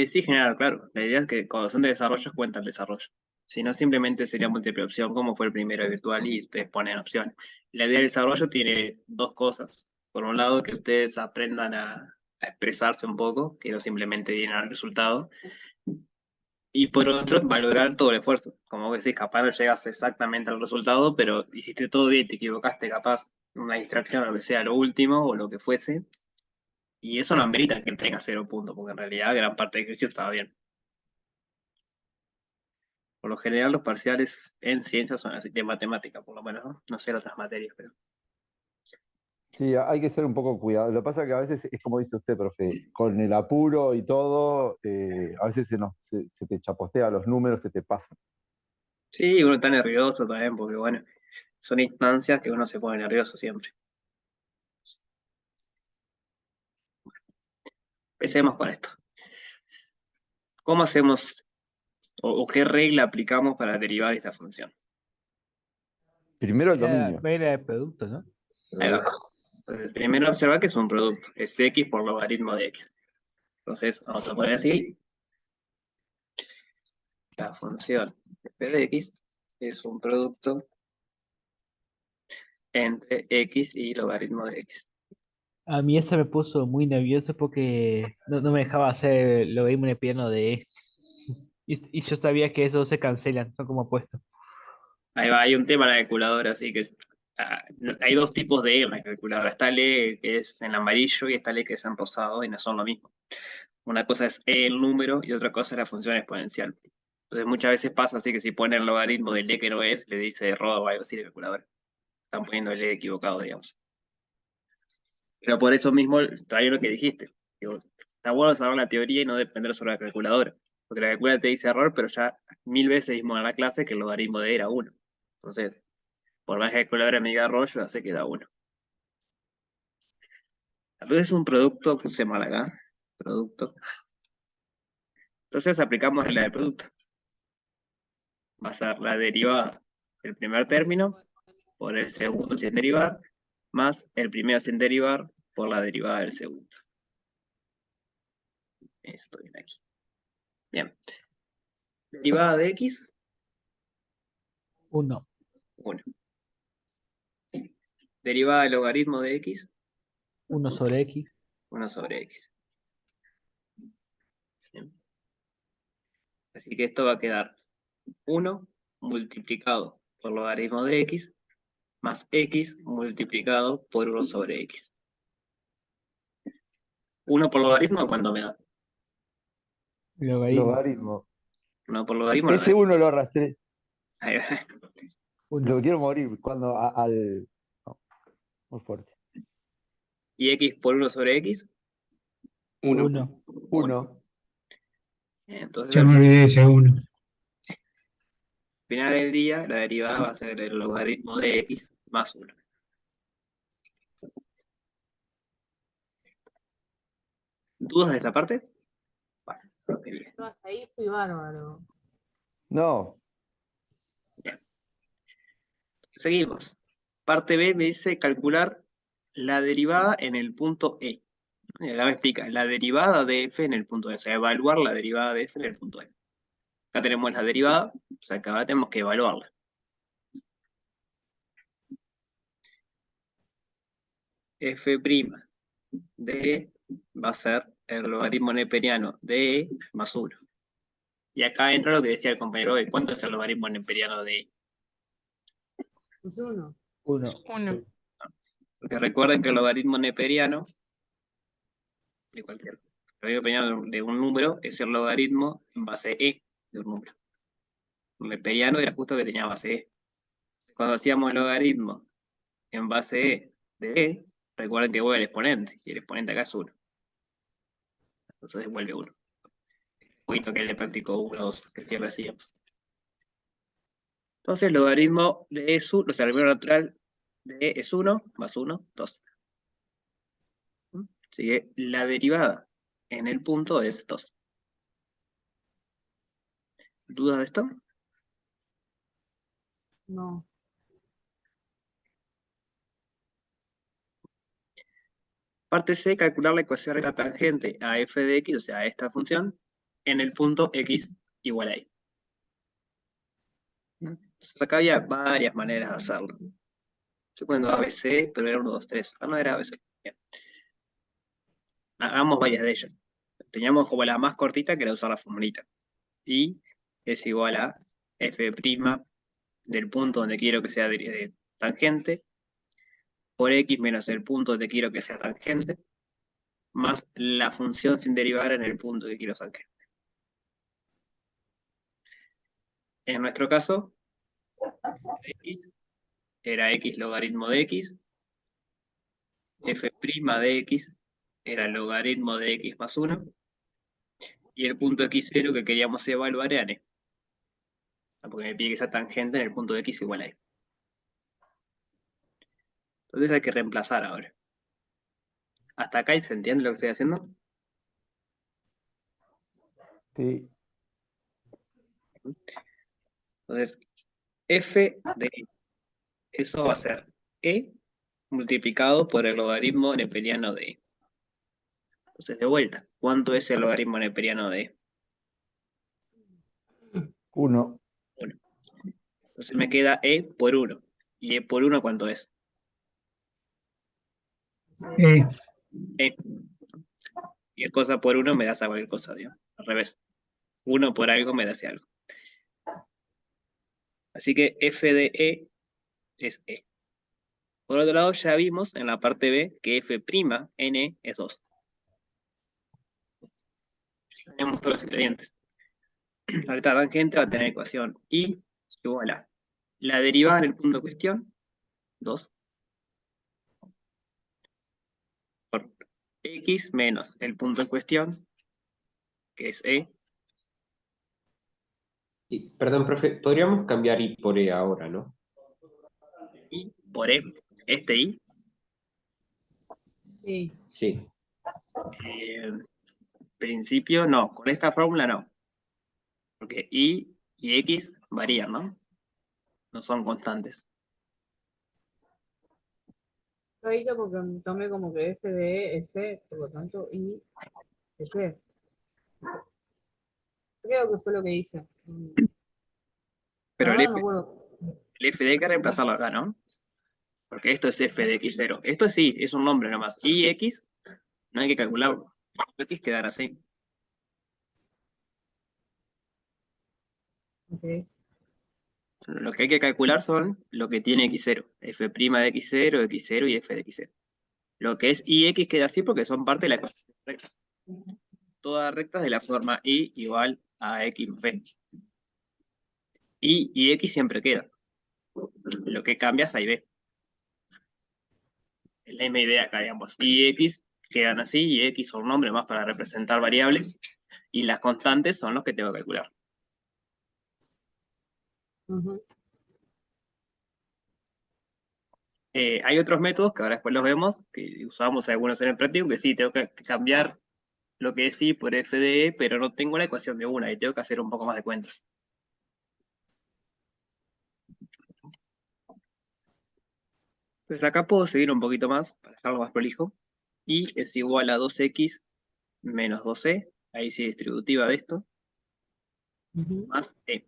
Sí, general, claro. La idea es que cuando son de desarrollo cuenta el desarrollo. Si no, simplemente sería múltiple opción, como fue el primero virtual, y ustedes ponen opciones. La idea del desarrollo tiene dos cosas. Por un lado, que ustedes aprendan a expresarse un poco, que no simplemente llenar el resultado. Y por otro, valorar todo el esfuerzo. Como vos decís, capaz no llegas exactamente al resultado, pero hiciste todo bien, te equivocaste, capaz, una distracción, lo que sea, lo último o lo que fuese. Y eso no amerita que tenga 0 puntos, porque en realidad gran parte del ejercicio estaba bien. Por lo general, los parciales en ciencias son así, de matemática, por lo menos, ¿no? No sé en otras materias, pero. Sí, hay que ser un poco cuidado. Lo que pasa es que a veces es como dice usted, profe, con el apuro y todo, a veces se te chapostea los números, se te pasan. Sí, uno está nervioso también, porque bueno, son instancias que uno se pone nervioso siempre. Estemos con esto. ¿Cómo hacemos o qué regla aplicamos para derivar esta función? Primero el La dominio. regla de producto, ¿no? Ahí va. Entonces, primero observar que es un producto, es x por logaritmo de x. Entonces, vamos a poner así, la función f de x es un producto entre x y logaritmo de x. A mí eso me puso muy nervioso porque no me dejaba hacer lo mismo en el piano de E. Y yo sabía que esos se cancelan, son como puestos. Ahí va, hay un tema en la calculadora, así que hay dos tipos de E en la calculadora. Está el E que es en amarillo y está el E que es en rosado y no son lo mismo. Una cosa es E el número y otra cosa es la función exponencial. Entonces muchas veces pasa así que si ponen logaritmo del E que no es, le dice error o algo así la calculadora. Están poniendo el E equivocado, digamos. Pero por eso mismo trae lo que dijiste. Digo, está bueno saber la teoría y no depender sobre la calculadora. Porque la calculadora te dice error, pero ya 1000 veces vimos en la clase que el logaritmo de E era 1. Entonces, por más que la calculadora me diga error, yo ya sé que da 1. Entonces es un producto, puse mal acá, producto. Entonces aplicamos la del producto. Va a ser la derivada del primer término por el segundo sin derivar, más el primero sin derivar por la derivada del segundo. Esto viene aquí. Bien. Derivada de x, Uno. 1. Derivada del logaritmo de x, 1/X. 1 sobre x. Bien. Así que esto va a quedar 1 multiplicado por logaritmo de x más x multiplicado por 1 sobre x. 1 por logaritmo, ¿cuánto me da? Logaritmo. Logaritmo. 1 por logaritmo, no Ese es. uno lo arrastré. Ahí va. Uno. Lo quiero morir cuando al. No, muy fuerte. Y x por 1 sobre x, 1. Uno. 1. Uno. Entonces Ya al me olvidé de ese uno. final del día la derivada va a ser el logaritmo de x más 1. ¿Dudas de esta parte? Bueno, qué bien. Yo hasta ahí fui bárbaro. No. Bien. Seguimos. Parte B me dice calcular la derivada en el punto E. Y acá me explica la derivada de f en el punto E, o sea, evaluar la derivada de f en el punto E. Acá tenemos la derivada, o sea que ahora tenemos que evaluarla. F' de E va a ser el logaritmo neperiano de E más 1. Y acá entra lo que decía el compañero hoy. ¿Cuánto es el logaritmo neperiano de E? Pues uno. Uno. Uno. Porque recuerden que el logaritmo neperiano de cualquier logaritmo neperiano de un número es el logaritmo en base E de un número. El neperiano era justo que tenía base E. Cuando hacíamos logaritmo en base E de E, recuerden que vuelve el exponente, y el exponente acá es 1. Entonces vuelve 1. Un poquito que le practicó 1, 2, que siempre hacíamos. Entonces, el logaritmo de E, o sea, el número natural de E es 1, más 1, 2. Así que la derivada en el punto es 2. ¿Dudas de esto? No. Parte C, calcular la ecuación de la tangente a f de x, o sea, a esta función, en el punto x igual a y. Entonces acá había varias maneras de hacerlo. Yo cuento ABC, pero era 1, 2, 3. Ah, no era ABC. Bien. Hagamos varias de ellas. Teníamos como la más cortita, que era usar la formulita. Y es igual a f' del punto donde quiero que sea tangente, por x menos el punto donde quiero que sea tangente, más la función sin derivar en el punto que quiero tangente. En nuestro caso, x era x logaritmo de x, f' de x era el logaritmo de x más 1, y el punto x0 que queríamos evaluar era n, porque me pide que sea tangente en el punto de x igual a y. Entonces hay que reemplazar ahora. ¿Hasta acá se entiende lo que estoy haciendo? Sí, Entonces, f de eso va a ser e multiplicado por el logaritmo neperiano de e. Entonces, de vuelta, ¿cuánto es el logaritmo neperiano de e? 1. 1. Entonces me queda e por 1. ¿Y e por 1 cuánto es? Sí. E. Y el cosa por 1 me da cualquier cosa, ¿no? Al revés. 1 por algo me da ese algo. Así que f de e es e. Por otro lado, ya vimos en la parte b que f' n es 2. Tenemos todos los ingredientes. Ahorita tangente va a tener ecuación y igual a la derivada en el punto de cuestión, 2, por x menos el punto en cuestión, que es e, Perdón, profe, podríamos cambiar I por E ahora, ¿no? y por e. Este y, Sí. Sí. principio no, con esta fórmula no. Porque y x varían, ¿no? No son constantes. Ahorita porque tomé como que F de E es C, por lo tanto I es C. Creo que fue lo que hice. Pero La el verdad no f, me acuerdo. el f de hay que reemplazarlo acá, ¿no? Porque esto es f de x0. Esto sí, es un nombre nomás. Y x no hay que calcularlo. X quedará así. Ok. Lo que hay que calcular son lo que tiene x0. F' de x0, x0 y f de x0. Lo que es ix queda así porque son parte de la ecuación recta. Todas rectas de la forma y igual a x más b. Y x siempre queda. Lo que cambia es a y b. Es la misma idea acá, digamos. Y x quedan así y x son un nombre más para representar variables y las constantes son los que tengo que calcular. Ujú. Hay otros métodos que ahora después los vemos, que usamos algunos en el práctico, que sí, tengo que cambiar lo que es y por f de e, pero no tengo la ecuación de una y tengo que hacer un poco más de cuentas. Entonces acá puedo seguir un poquito más, para dejarlo más prolijo. Y es igual a 2x menos 2e, ahí sí distributiva de esto, Ujú. más e.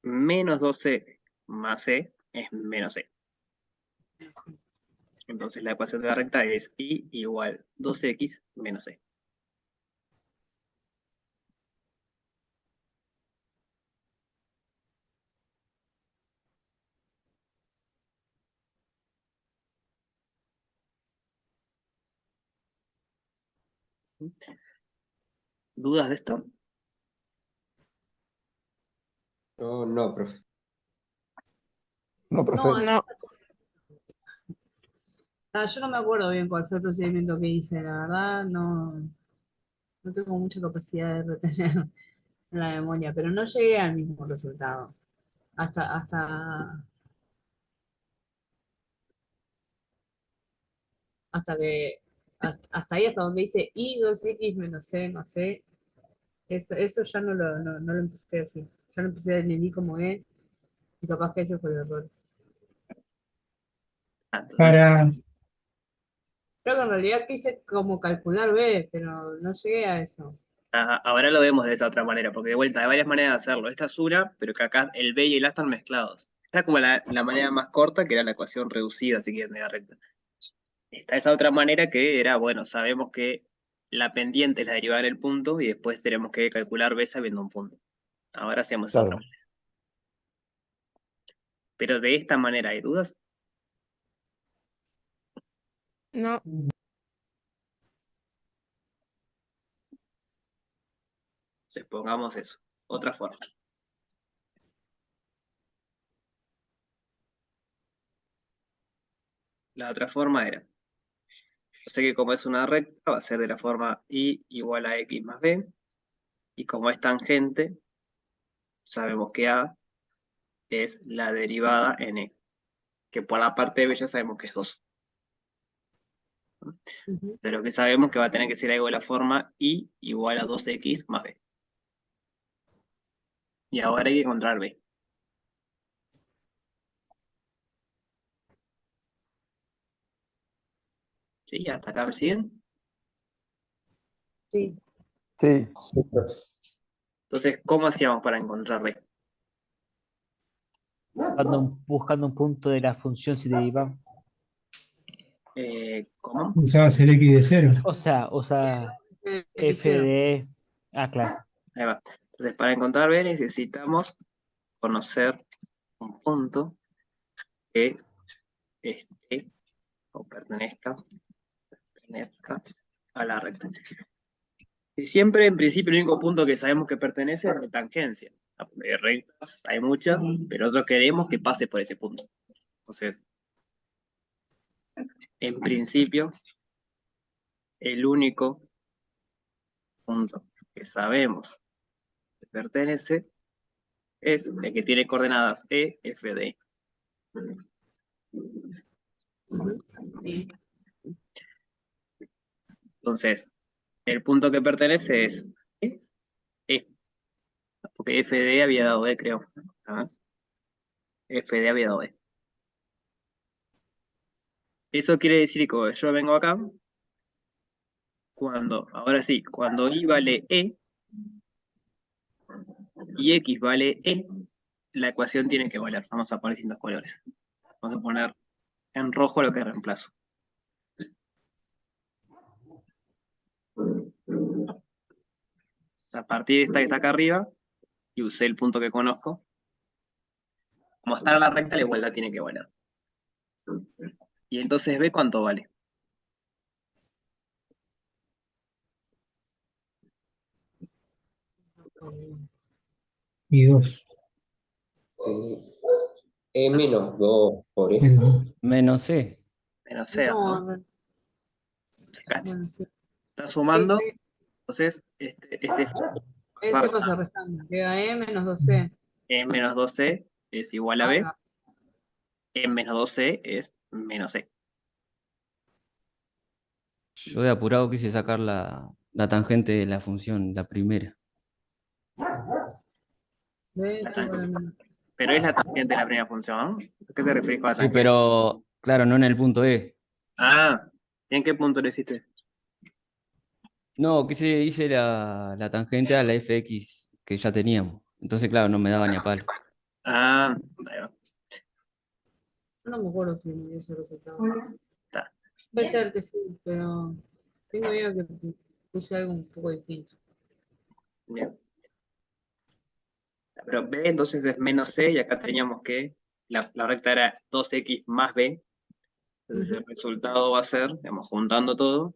Menos 2e más e es menos e. Entonces la ecuación de la recta es y igual 2x menos e. ¿Dudas de esto? No, no, profe. No, profe. No, No, yo no me acuerdo bien cuál fue el procedimiento que hice, la verdad no tengo mucha capacidad de retener en la memoria, pero no llegué al mismo resultado. Hasta, hasta que, hasta ahí, hasta donde dice I 2x menos C más C, eso ya no lo empecé así. Ya lo empecé en el I como E, y capaz que ese fue el error. Entonces, para, Creo que en realidad quise como calcular B, pero no llegué a eso. Ahora lo vemos de esa otra manera, porque de vuelta hay varias maneras de hacerlo. Esta es una, pero que acá el B y el A están mezclados. Esta es como la manera más corta, que era la ecuación reducida, si quieren, media recta. Está esa otra manera que era, bueno, sabemos que la pendiente es la derivada en el punto y después tenemos que calcular B sabiendo un punto. Ahora hacemos esa otra Claro. manera. Pero de esta manera, ¿hay dudas? No, Entonces pongamos eso. Otra forma. La otra forma era, yo sé que como es una recta, va a ser de la forma y igual a x más b, y como es tangente, sabemos que a es la derivada en e, que por la parte de b ya sabemos que es 2. Ujú. Pero que sabemos que va a tener que ser algo de la forma y igual a 2x más b. Y ahora hay que encontrar b. ¿Sí? ¿Hasta acá me siguen? Sí. Sí, Sí, profe. Entonces, ¿cómo hacíamos para encontrar b? Buscando un punto de la función si deriva. ¿Cómo? Usabas el X de cero. O sea, X f cero. de... Ah, claro. Ahí va. Entonces, para encontrar b necesitamos conocer un punto que esté o pertenezca a la recta. Y siempre, en principio, el único punto que sabemos que pertenece es la tangencia. De rectas hay muchas, pero nosotros queremos que pase por ese punto. Entonces, en principio, el único punto que sabemos que pertenece es el que tiene coordenadas E, F, D. Ujú. Sí. Entonces, el punto que pertenece es E, porque F, D había dado E, creo. ¿Ah? F, D había dado E. Esto quiere decir que yo vengo acá, ahora sí, cuando I vale E y X vale E, la ecuación tiene que valer. Vamos a poner distintos colores. Vamos a poner en rojo lo que reemplazo. O sea, a partir de esta que está acá arriba, y usé el punto que conozco, como está en la recta, la igualdad tiene que valer. Y entonces ve cuánto vale. Y 2. E menos 2 por E. Menos C. Menos C, ¿no? No, Acá bueno, sí. está Sí, sumando, sí. entonces este Ese pasa restando. Queda E menos 2C. E menos 2C es igual a Ahí B, va. E menos 2C es menos C. Yo de apurado quise sacar la tangente de la función, la primera. B La es igual a tangente. menos. Pero es la tangente de la primera función, ¿no? ¿A qué te refieres con la Sí, tangente? pero claro, no en el punto E. Ah, ¿y en qué punto lo hiciste? No, hice la tangente a la fx que ya teníamos. Entonces, claro, no me daba ni a palo. Ah, ahí va, Yo no me acuerdo si me dio ese resultado. está. Puede ser que sí, pero tengo idea que puse algo un poco distinto. Bien. Pero B entonces es menos C y acá teníamos que la recta era 2x más B. Entonces el Ujú. resultado va a ser, digamos, juntando todo,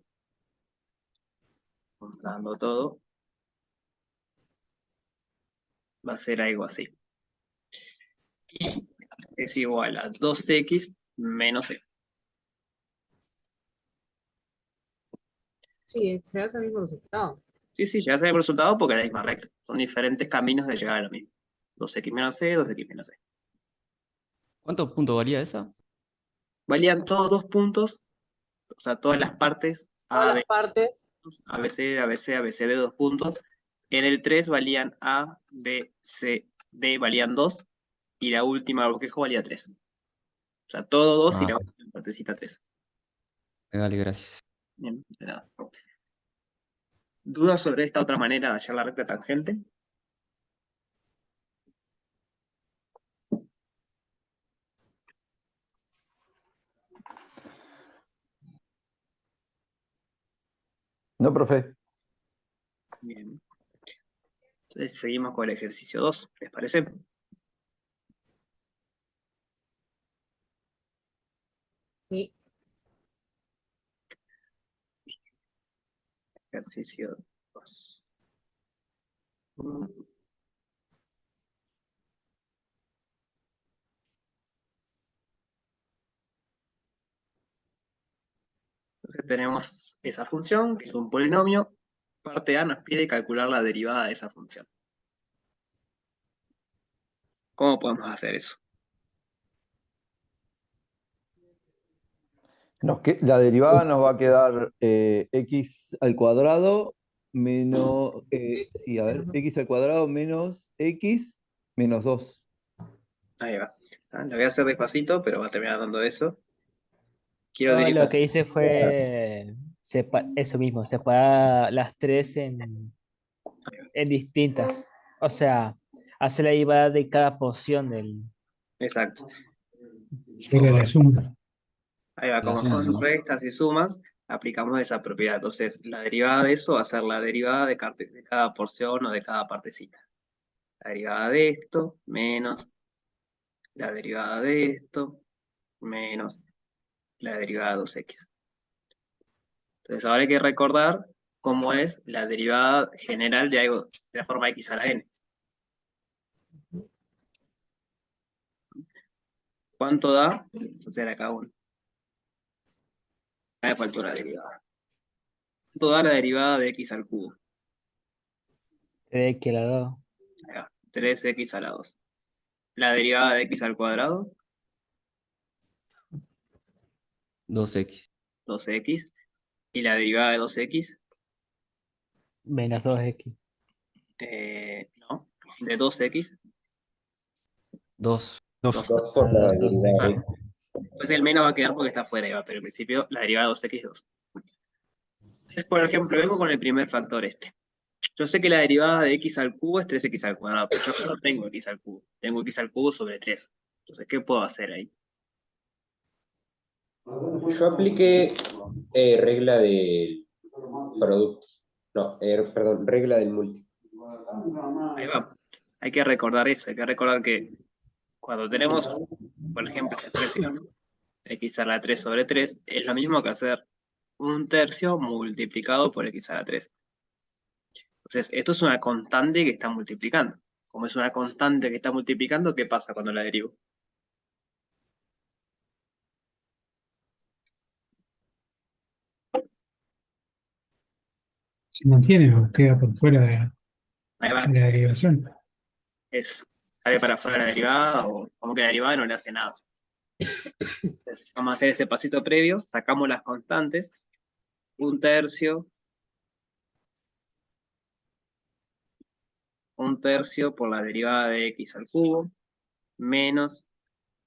va a ser algo así. Y es igual a 2x menos C. Sí, se hace el mismo resultado. Sí, sí, ya sé el resultado porque es la misma recta. Son diferentes caminos de llegar a lo mismo. 2x menos C, 2x menos C. ¿Cuántos puntos valía esa? Valían todos 2 puntos, o sea, todas las partes Todas A, las B, partes. ABC, ABC, ABC de 2 puntos. En el 3 valían A, B, C, D valían 2 y la última bosquejo valía 3. O sea, todo 2 y Ah, la última partecita 3. dale, gracias. Bien, de nada. ¿Dudas sobre esta otra manera de hallar la recta tangente? No, profe. Bien. Entonces seguimos con el ejercicio 2, ¿les parece? Sí. Ejercicio 2. Entonces tenemos esa función, que es un polinomio. Parte A nos pide calcular la derivada de esa función. ¿Cómo podemos hacer eso? La derivada nos va a quedar x al cuadrado menos, sí, a ver, x al cuadrado menos x menos 2. Ahí va. Ah, lo voy a hacer despacito, pero va a terminar dando eso. Quiero Yo derivar. lo que hice fue eso mismo, separar las tres en distintas. O sea, hacer la derivada de cada porción del. Exacto. Era la suma. Ahí va, La como suma, son ¿no? restas y sumas, aplicamos esa propiedad. Entonces, la derivada de eso va a ser la derivada de cada porción o de cada partecita. La derivada de esto menos la derivada de esto menos la derivada de 2x. Entonces, ahora hay que recordar cómo es la derivada general de algo de la forma x a la n. ¿Cuánto da? Vamos a hacer acá uno. Me faltó la derivada. ¿Cuánto da la derivada de x al cubo? Que la dos. Ahí va, 3x a la 2. La derivada de x al cuadrado, 2x. 12x. Y la derivada de 2x, Menos 2x. no, de 2x, 2. 2. 2 por la Ah, derivada de 2x. Pues el menos va a quedar porque está fuera, Eva, pero en principio la derivada de 2x es 2. Entonces, por ejemplo, vengo con el primer factor este. Yo sé que la derivada de x al cubo es 3x al cuadrado, pero yo no tengo x al cubo. Tengo x al cubo sobre 3. Entonces, ¿qué puedo hacer ahí? Yo apliqué regla del producto. No, perdón, regla del múltiplo. Ahí va. Hay que recordar eso. Hay que recordar que cuando tenemos, por ejemplo, esta expresión, x a la 3 sobre 3, es lo mismo que hacer un tercio multiplicado por x a la 3. Entonces, esto es una constante que está multiplicando. Como es una constante que está multiplicando, ¿qué pasa cuando la derivo? Se mantiene o queda por fuera de Ahí va. la derivación. Es, sale para afuera la derivada o como que la derivada no le hace nada. Entonces, vamos a hacer ese pasito previo, sacamos las constantes, un tercio por la derivada de x al cubo, menos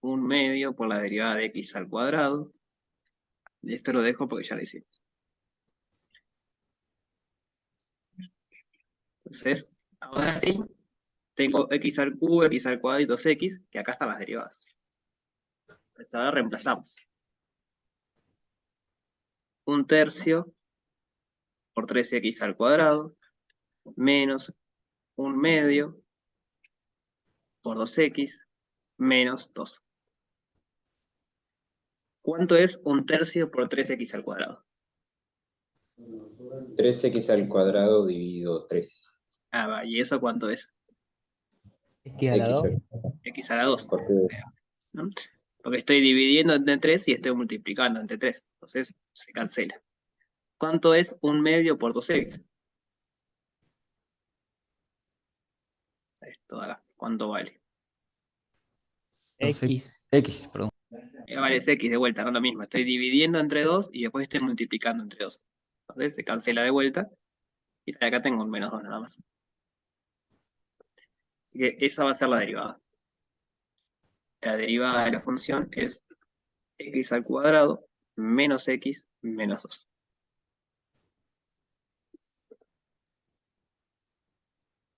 un medio por la derivada de x al cuadrado. Y esto lo dejo porque ya lo hicimos. Entonces, ahora sí, tengo x al cubo, x al cuadrado y 2x, que acá están las derivadas. Entonces ahora reemplazamos. Un tercio por 3x al cuadrado, menos un medio por 2x, menos 2. ¿Cuánto es un tercio por 3x al cuadrado? 3x al cuadrado dividido 3. Ah, va, ¿y eso cuánto es? X a la X 2. al X a la 2. porque ¿No? Porque estoy dividiendo entre 3 y estoy multiplicando entre 3. Entonces se cancela. ¿Cuánto es un medio por 2x? Esto de acá. ¿Cuánto vale? 2x. X. X, perdón. Vale, es x de vuelta, no es lo mismo. Estoy dividiendo entre 2 y después estoy multiplicando entre 2. Entonces se cancela de vuelta. Y de acá tengo un menos 2 nada más. Así que esa va a ser la derivada. La derivada de la función es x al cuadrado menos x menos 2.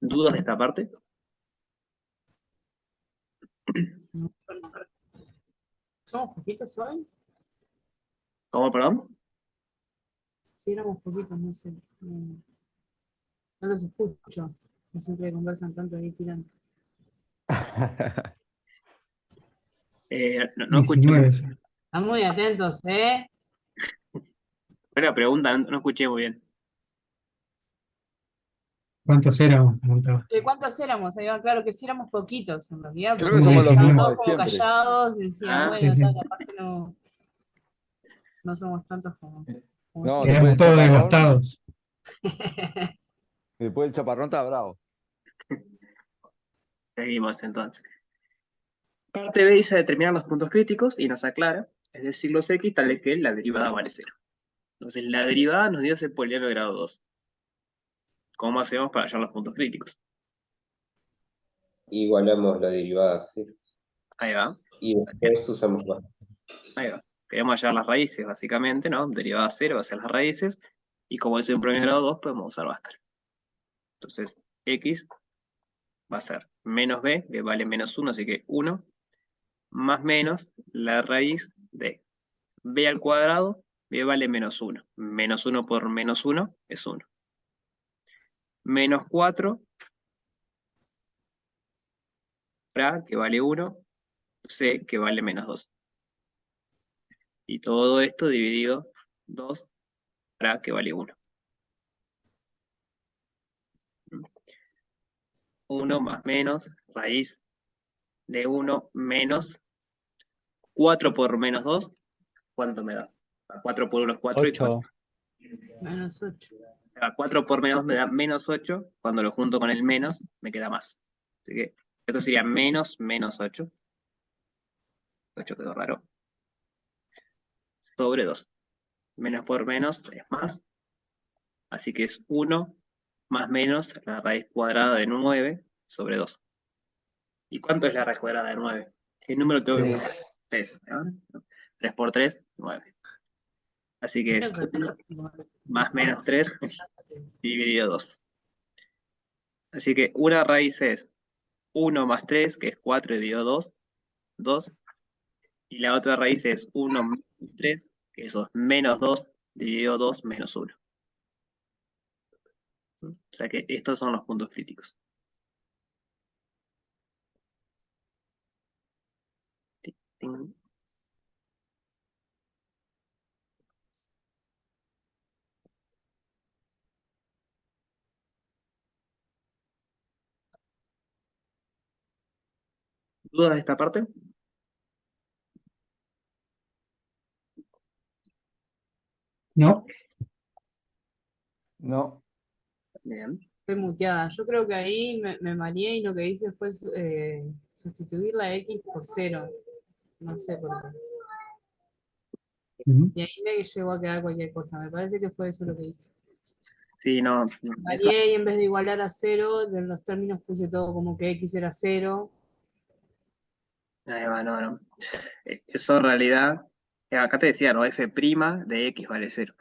¿Dudas de esta parte? No, no. ¿Somos poquitos hoy? ¿Cómo, perdón? Sí, éramos poquitos, no sé. No los escucho. No siempre conversan tanto ahí tirando. No escuché 19 son. Están muy atentos, ¿eh? buena pregunta, no escuché muy bien. ¿Cuántos éramos? Preguntaba. ¿Cuántos éramos? Ahí va, claro que sí éramos poquitos en realidad, Creo porque que Somos somos los estaban 19. mismos todos de como siempre. callados, decían, Ah, bueno, Sí, tal, sí. capaz que no somos tantos como No, siempre. después Quedamos del todos chaparrón, devastados. después del chaparrón está bravo. seguimos entonces. Parte B dice determinar los puntos críticos y nos aclara, es decir, los X tales que la derivada vale 0. Entonces, la derivada nos dio ese polinomio de grado 2. ¿Cómo hacemos para hallar los puntos críticos? Igualamos la derivada a cero. Ahí va, Y después usamos más. ahí va. Queremos hallar las raíces, básicamente, ¿no? Derivada 0 va a ser las raíces, y como es un polinomio de grado 2, podemos usar Bhaskara. Entonces, X va a ser menos B, que vale menos 1, así que 1, más menos la raíz de B al cuadrado, B vale menos 1. Menos 1 por menos 1 es 1. Menos 4, A, que vale 1, C, que vale menos 2. Y todo esto dividido 2, A, que vale 1. 1 más menos raíz de 1 menos 4 por menos 2, ¿cuánto me da? 4 por 1 es 4 y 4. 8. Menos 8. 4 por menos me da menos 8, cuando lo junto con el menos me queda más. Así que esto sería menos 8. 8 quedó raro. Sobre 2. Menos por menos es más. Así que es 1 más menos la raíz cuadrada de 9 sobre 2. ¿Y cuánto es la raíz cuadrada de 9? ¿Qué número tengo que buscar? 3. 6. 3 por 3, 9. Así que es 1 más menos 3 dividido 2. Así que una raíz es 1 más 3, que es 4 dividido 2, 2. Y la otra raíz es 1 menos 3, que eso es menos 2 dividido 2 menos 1. O sea que estos son los puntos críticos. ¿Dudas de esta parte? ¿No? No, Bien. Estoy muteada. Yo creo que ahí me mareé y lo que hice fue sustituir la X por 0. No sé por qué. Ujú. Y ahí me llegó a quedar cualquier cosa. Me parece que fue eso lo que hice. Sí, no. Eso, Varié y en vez de igualar a 0, en los términos puse todo como que X era 0. ahí va, no. Eso en realidad, acá te decía, ¿no? F' de X vale 0.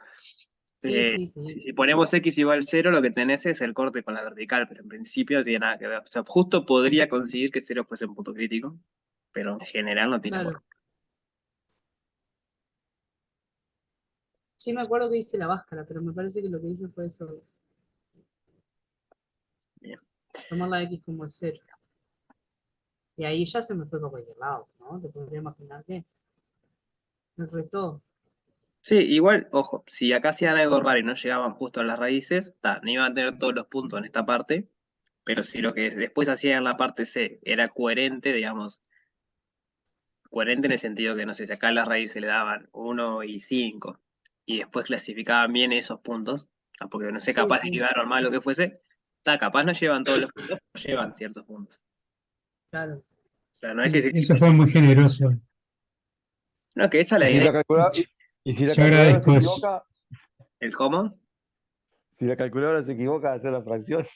Sí, sí, Si, sí. si ponemos X igual 0, lo que tenés es el corte con la vertical, pero en principio no tiene nada que ver. O sea, justo podría conseguir que 0 fuese un punto crítico, pero en general no tiene por Claro. Sí me acuerdo que hice la báscara, pero me parece que lo que hice fue eso. Bien. Tomar la X como 0. Y ahí ya se me fue por cualquier lado, ¿no? Te podría imaginar que me retó. Sí, igual, ojo, si acá hacían algo raro y no llegaban justo a las raíces, no iban a tener todos los puntos en esta parte, pero si lo que después hacían en la parte C era coherente, digamos, coherente en el sentido que, no sé, si acá a las raíces le daban 1 y 5, y después clasificaban bien esos puntos, porque no sé, Sí, capaz sí, derivaron mal lo que fuese, capaz no llevan todos los puntos, pero llevan ciertos puntos. claro. O sea, no es que, Eso fue muy generoso. no, que esa es y la si idea. la Yo calculadora se agradezco eso. equivoca, ¿El cómo? si la calculadora se equivoca de hacer la fracción,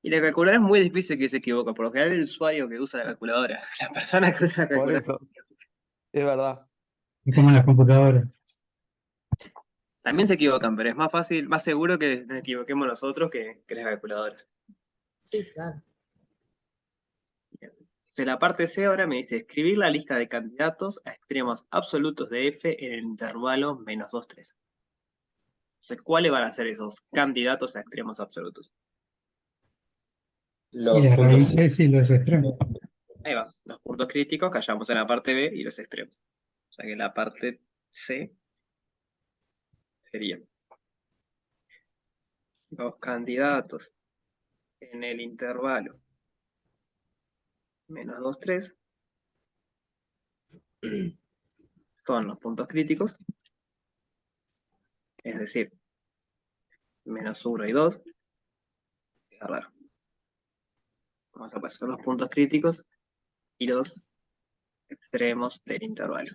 Y la calculadora es muy difícil que se equivoque, por lo general el usuario que usa la calculadora, la persona que usa la por calculadora, eso, es verdad. Es como en las computadoras. también se equivocan, pero es más fácil, más seguro que nos equivoquemos nosotros que las calculadoras. Sí, claro. Entonces, la parte C ahora me dice escribir la lista de candidatos a extremos absolutos de F en el intervalo menos 2, 3. Entonces, ¿cuáles van a ser esos candidatos a extremos absolutos? Y Los las puntos raíces y los extremos. Ahí va, los puntos críticos que hallamos en la parte B y los extremos. O sea que la parte C sería los candidatos en el intervalo menos 2, 3 son los puntos críticos, es decir, menos 1 y 2. Queda raro. Vamos a pasar los puntos críticos y los extremos del intervalo.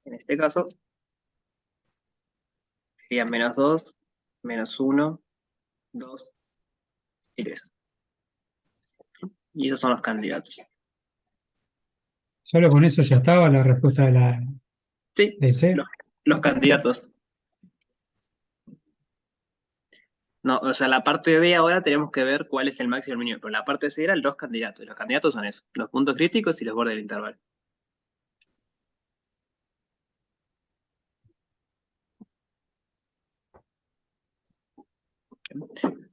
En este caso, serían menos 2, menos 1, 2 y 3. Y esos son los candidatos. Solo con eso ya estaba la respuesta de la Sí, de C. los candidatos. No, o sea, la parte B ahora tenemos que ver cuál es el máximo y el mínimo, pero la parte C eran los candidatos. Y los candidatos son esos, los puntos críticos y los bordes del intervalo.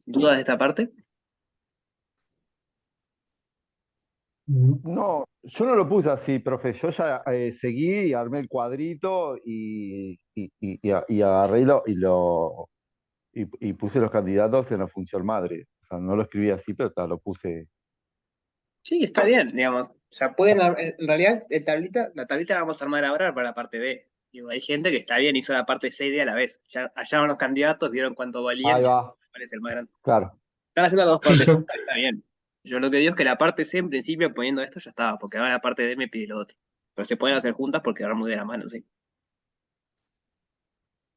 ¿Dudas de esta parte? No, yo no lo puse así, profe. Yo ya seguí y armé el cuadrito y agarré y puse los candidatos en la función madre. O sea, no lo escribí así, pero lo puse. Sí, está bien, digamos. O sea, pueden, en realidad, la tablita la vamos a armar ahora para la parte B. Digo, hay gente que está bien, hizo la parte C y D a la vez. Ya hallaron los candidatos, vieron cuánto valían, Ahí ya va, cuál es el más grande. claro. Están haciendo las dos Sí, partes, yo, está bien. Yo lo que digo es que la parte C, en principio, poniendo esto, ya estaba, porque ahora la parte D me pide lo otro. Pero se pueden hacer juntas porque van muy de la mano, sí.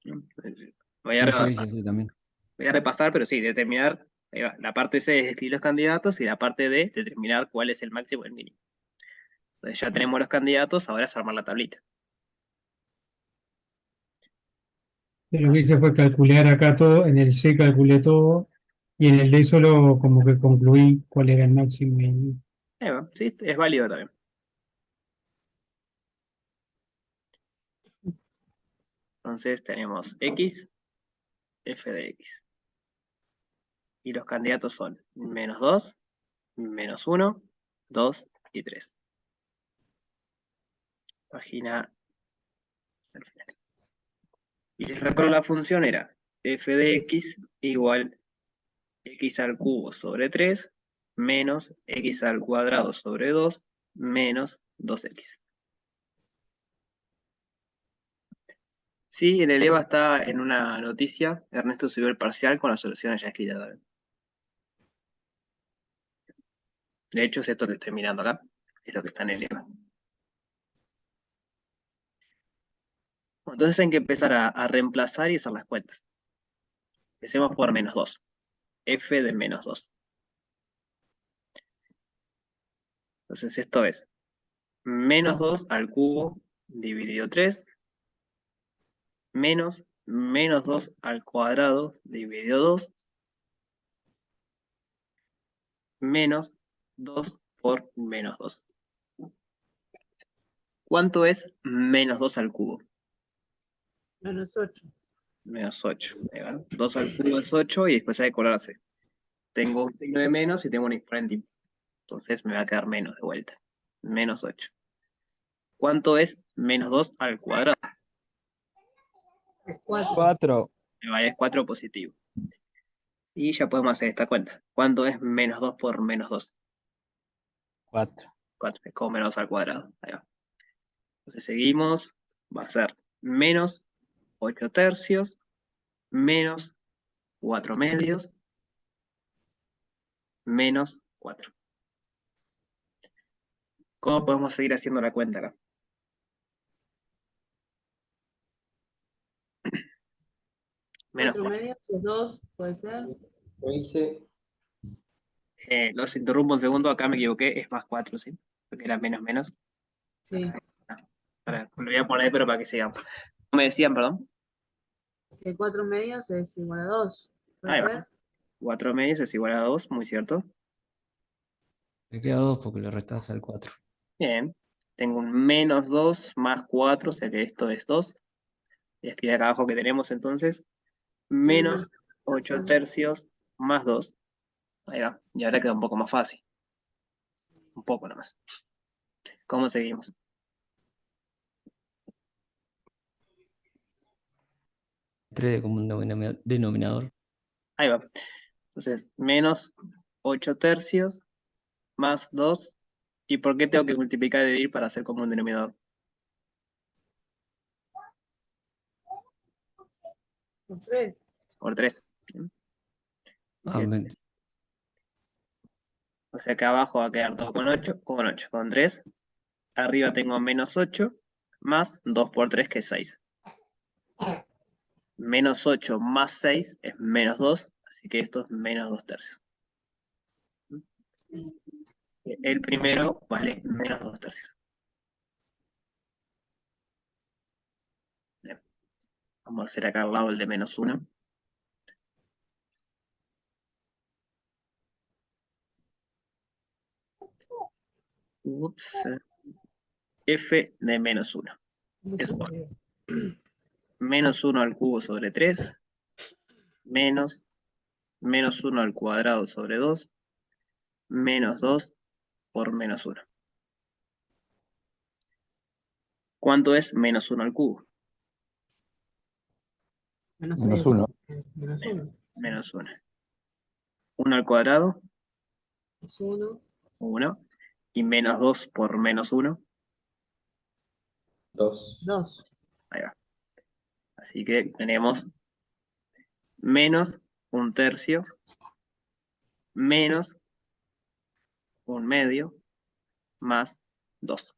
Voy a, Sí, yo re- hice así también. voy a repasar, pero sí, determinar. Ahí va. La parte C es escribir los candidatos y la parte D, determinar cuál es el máximo y el mínimo. Entonces ya tenemos los candidatos, ahora es armar la tablita. lo que hice fue calcular acá todo, en el C calculé todo, y en el D solo como que concluí cuál era el máximo. Ahí va, sí, es válido también. Entonces tenemos X, F de X. Y los candidatos son menos 2, menos 1, 2 y 3. Página al final. Y les recuerdo la función era f de x igual x al cubo sobre 3 menos x al cuadrado sobre 2 menos 2x. Sí, en el EVA está en una noticia, Ernesto subió el parcial con la solución ya escrita también. De hecho, es esto que estoy mirando acá, es lo que está en el EVA. Entonces hay que empezar a reemplazar y hacer las cuentas. Empecemos por menos 2. F de menos 2. Entonces esto es menos 2 al cubo dividido 3 menos menos 2 al cuadrado dividido 2 menos 2 por menos 2. ¿Cuánto es menos 2 al cubo? Menos 8. Menos 8. 2 al cubo es 8 y después hay que colarse. Tengo un signo de menos y tengo un exponente. Entonces me va a quedar menos de vuelta. Menos 8. ¿Cuánto es menos 2 al cuadrado? Es 4. 4. Es 4 positivo. Y ya podemos hacer esta cuenta. ¿Cuánto es menos 2 por menos 2? 4. 4. Es como menos 2 al cuadrado. Ahí va. Entonces seguimos. Va a ser menos 8 tercios menos 4 medios menos 4. ¿Cómo podemos seguir haciendo la cuenta acá? Menos 4 4. medios es 2, puede ser. Lo hice. Los interrumpo un segundo, acá me equivoqué, es más 4, ¿sí? Porque era menos menos. Sí. Lo voy a poner, pero para que sigamos. ¿Cómo me decían, perdón? Que 4 medios es igual a 2, Ahí puede va. ser. 4 medios es igual a 2, muy cierto. Me queda 2 porque le restás al 4. Bien. Tengo un menos 2 más 4, o sea que esto es 2. Y escribí acá abajo que tenemos entonces menos 8 tercios más 2. Ahí va. Y ahora queda un poco más fácil. Un poco nomás. ¿Cómo seguimos? Tres como un denominador. Ahí va. Entonces, menos 8 tercios más 2. ¿Y por qué tengo que multiplicar y dividir para hacer como un denominador? Por 3. Por 3. Ah, O sea que abajo va a quedar todo con 8, con 3. Arriba tengo menos 8 más 2 por 3 que es 6. Menos 8 más 6 es menos 2, así que esto es menos 2 tercios. El primero vale menos 2 tercios. Bien. Vamos a hacer acá al lado el de menos 1. Ups. F de menos 1. Es menos 1 al cubo sobre 3, menos 1 al cuadrado sobre 2, menos 2 por menos 1. ¿Cuánto es menos 1 al cubo? Menos Menos 6. 1. Menos 1. Menos 1. 1 al cuadrado, Menos 1. 1. Y menos 2 por menos 1, 2. 2. ahí va. Así que tenemos menos 1 tercio, menos 1 medio, más 2.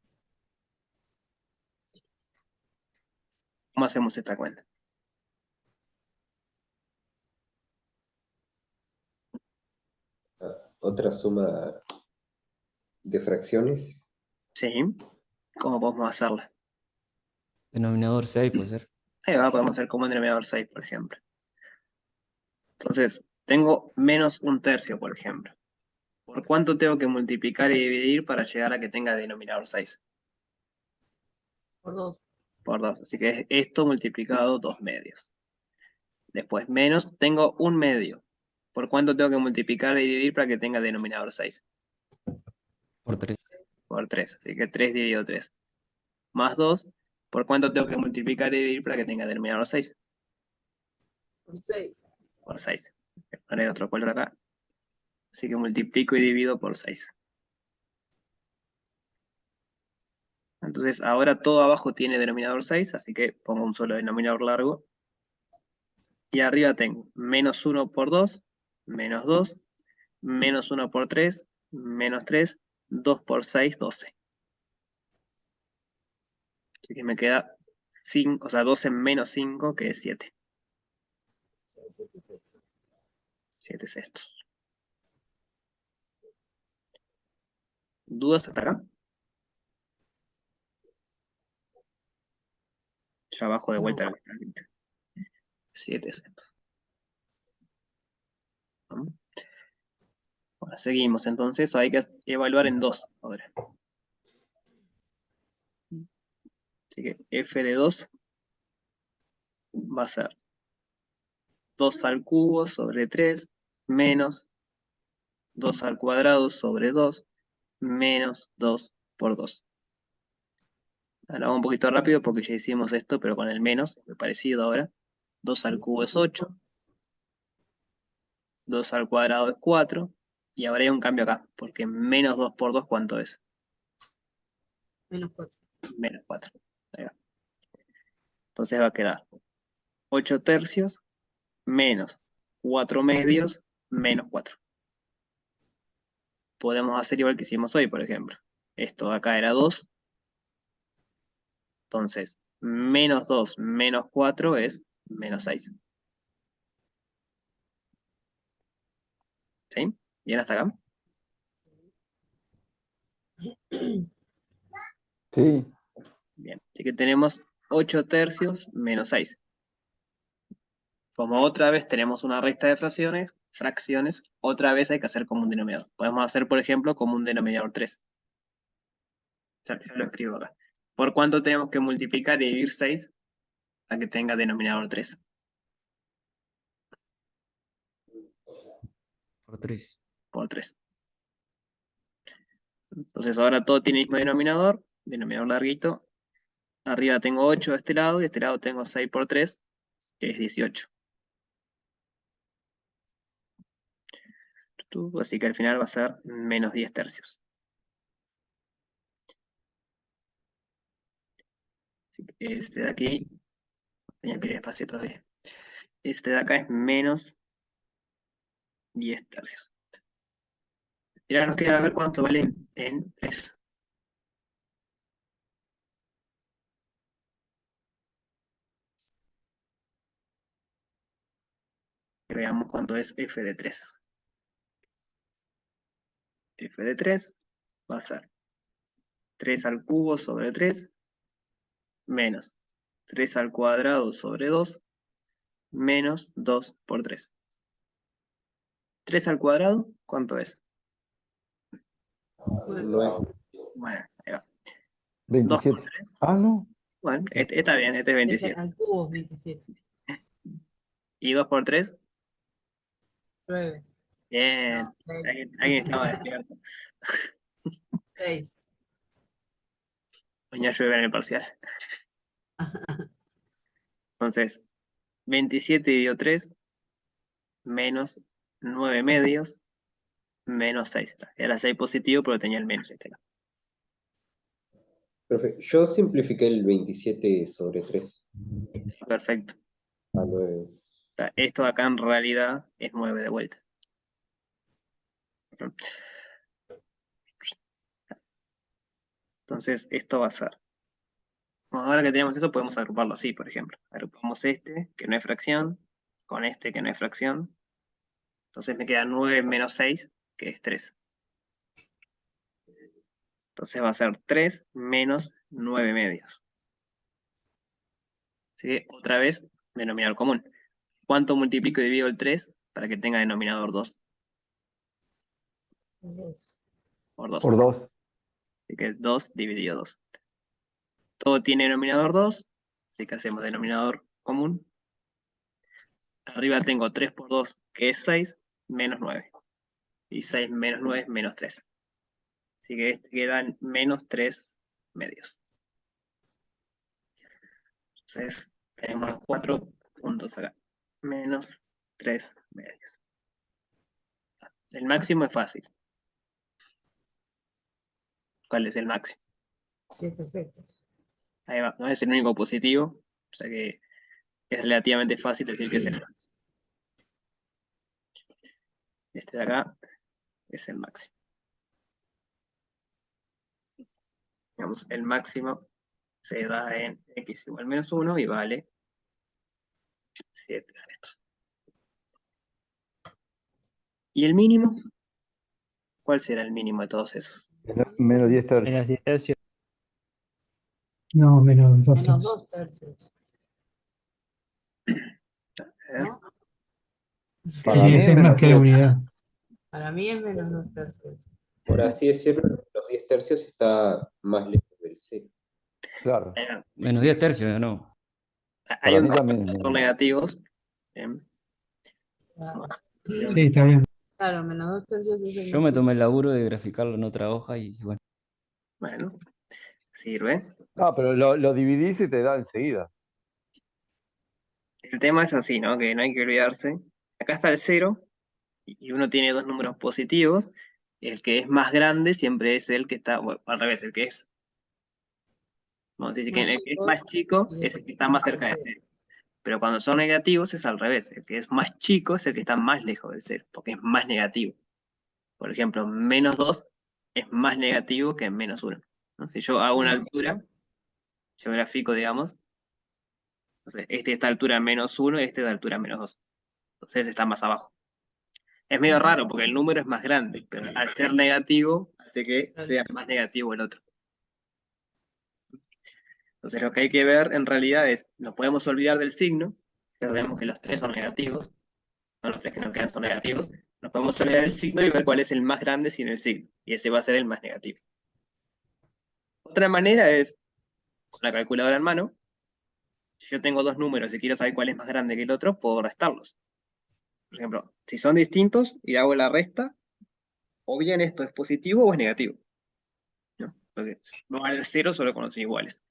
¿Cómo hacemos esta cuenta? Otra suma de fracciones. Sí. ¿Cómo podemos hacerla? denominador 6 puede ser. Ahí va, podemos hacer como un denominador 6, por ejemplo. Entonces, tengo menos 1 tercio, por ejemplo. ¿Por cuánto tengo que multiplicar y dividir para llegar a que tenga denominador 6? Por 2. Por 2. Así que es esto multiplicado 2 medios. Después, menos, tengo 1 medio. ¿Por cuánto tengo que multiplicar y dividir para que tenga denominador 6? Por 3. Por 3. Así que 3 dividido 3. Más 2. ¿Por cuánto tengo que multiplicar y dividir para que tenga denominador 6? Por 6. Por 6. Voy a poner otro color acá. Así que multiplico y divido por 6. Entonces ahora todo abajo tiene denominador 6, así que pongo un solo denominador largo. Y arriba tengo menos 1 por 2, menos 2, menos 1 por 3, menos 3, 2 por 6, 12. Así que me queda 5, o sea, 12 menos 5, que es 7. 7 sextos. ¿Dudas hasta acá? Ya bajo de vuelta. 7 sextos. ¿No? Bueno, seguimos entonces. Hay que evaluar en 2 ahora. Así que f de 2 va a ser 2 al cubo sobre 3 menos 2 al cuadrado sobre 2 menos 2 por 2. Ahora vamos un poquito rápido porque ya hicimos esto, pero con el menos, es muy parecido ahora. 2 al cubo es 8, 2 al cuadrado es 4, y ahora hay un cambio acá, porque menos 2 por 2, ¿cuánto es? Menos 4. Menos 4. Ahí va. Entonces va a quedar 8 tercios menos 4 medios menos 4. Podemos hacer igual que hicimos hoy, por ejemplo. Esto de acá era 2. Entonces, menos 2 menos 4 es menos 6. ¿Sí? ¿Bien hasta acá? Sí. Bien. Así que tenemos 8 tercios menos 6. Como otra vez tenemos una resta de fracciones, otra vez hay que hacer común denominador. Podemos hacer, por ejemplo, común denominador 3. Ya lo escribo acá. ¿Por cuánto tenemos que multiplicar y dividir 6 para que tenga denominador 3? Por 3. Por 3. Entonces ahora todo tiene el mismo denominador larguito. Arriba tengo 8 de este lado y de este lado tengo 6 por 3, que es 18. Así que al final va a ser menos 10 tercios. Así que este de aquí, voy a pedir espacio todavía. Este de acá es menos 10 tercios. Y ahora nos queda ver cuánto vale en 3. Veamos cuánto es f de 3. F de 3 va a ser 3 al cubo sobre 3 menos 3 al cuadrado sobre 2 menos 2 por 3. 3 al cuadrado, ¿cuánto es? 9. Bueno, ahí va. 2 por 27. 3. Ah, no. Bueno, está bien, este es Ese 27. al cubo es 27. ¿Y 2 por 3? 9. Bien. No, 6. Alguien estaba despierto. 6. Mañana llueve en el parcial. Entonces, 27 dividido 3 menos 9 medios menos 6. Era 6 positivo, pero tenía el menos este lado. Profe, yo simplifiqué el 27 sobre 3 Perfecto. a 9. O sea, esto de acá en realidad es 9 de vuelta. Entonces, esto va a ser. Bueno, ahora que tenemos eso, podemos agruparlo así, por ejemplo. Agrupamos este, que no es fracción, con este, que no es fracción. Entonces me queda 9 menos 6, que es 3. Entonces va a ser 3 menos 9 medios. ¿Sí? Otra vez, denominador común. ¿Cuánto multiplico y divido el 3 para que tenga denominador 2? Por 2. Por 2. Así que 2 dividido 2. Todo tiene denominador 2, así que hacemos denominador común. Arriba tengo 3 por 2, que es 6, menos 9. Y 6 menos 9 es menos 3. Así que este queda en menos 3 medios. Entonces, tenemos los 4 puntos acá. Menos 3 medios. El máximo es fácil. ¿Cuál es el máximo? 7 sectos. Ahí va. No es el único positivo. O sea que es relativamente fácil decir que es el máximo. Este de acá es el máximo. Digamos, el máximo se da en x igual menos 1 y vale 7 restos. ¿Y el mínimo? ¿Cuál será el mínimo de todos esos? Menos 10 Menos tercios. 10 tercios. No, menos 2 Menos tercios. 2 tercios. ¿Eh? ¿No? Para mí 10 es es más menos que la 10. unidad. Para mí es menos 2 tercios. Por así decirlo, los 10 tercios está más lejos del 0. Claro. Menos 10 tercios, ¿no? Hay Para un mí tema también es que son menos. negativos. Claro, Sí, está bien. claro, menos 2 tercios es el Yo me máximo. tomé el laburo de graficarlo en otra hoja y bueno. Bueno, sirve. No, pero lo dividís y te da enseguida. El tema es así, ¿no? Que no hay que olvidarse. Acá está el 0 y uno tiene dos números positivos. El que es más grande siempre es el que está, bueno, al revés, el que es. Vamos a decir que Más el que es chico más chico y es el que está más cerca de cero. 0. Pero cuando son negativos es al revés. El que es más chico es el que está más lejos del 0, porque es más negativo. Por ejemplo, menos 2 es más negativo que menos 1. ¿No? Si yo hago una altura, yo grafico, digamos, entonces este está a altura menos 1 y este de altura menos 2. Entonces está más abajo. Es medio raro porque el número es más grande, pero al ser negativo, hace que sea más negativo el otro. Entonces lo que hay que ver en realidad es, nos podemos olvidar del signo, Entonces vemos que los tres son negativos, no, los tres que nos quedan son negativos. Nos podemos olvidar el signo y ver cuál es el más grande sin el signo. Y ese va a ser el más negativo. Otra manera es, con la calculadora en mano, si yo tengo dos números y quiero saber cuál es más grande que el otro, puedo restarlos. Por ejemplo, si son distintos y hago la resta, o bien esto es positivo o es negativo, ¿no? Porque no vale cero solo cuando son iguales.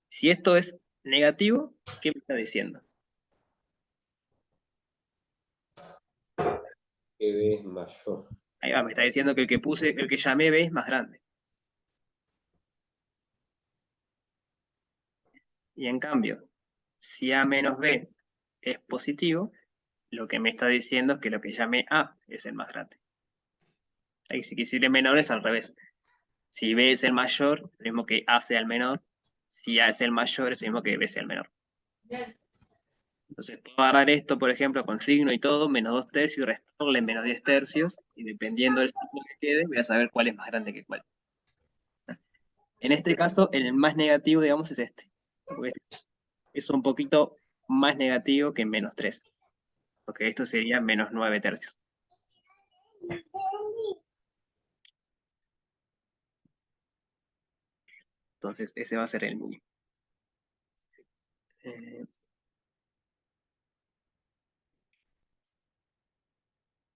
Si esto es negativo, ¿qué me está diciendo? Que B es mayor. Ahí va, me está diciendo que el que llamé B es más grande. Y en cambio, si A menos B es positivo, lo que me está diciendo es que lo que llamé A es el más grande. Ahí si quisiera menor es al revés. Si B es el mayor, es lo mismo que A sea el menor. Si A es el mayor, es lo mismo que B sea el menor. Entonces puedo agarrar esto, por ejemplo, con signo y todo, menos 2 tercios y restarle menos 10 tercios. Y dependiendo del signo que quede, voy a saber cuál es más grande que cuál. En este caso, el más negativo, digamos, es este. Porque es un poquito más negativo que menos 3. Porque esto sería menos 9 tercios. Entonces, ese va a ser el mínimo.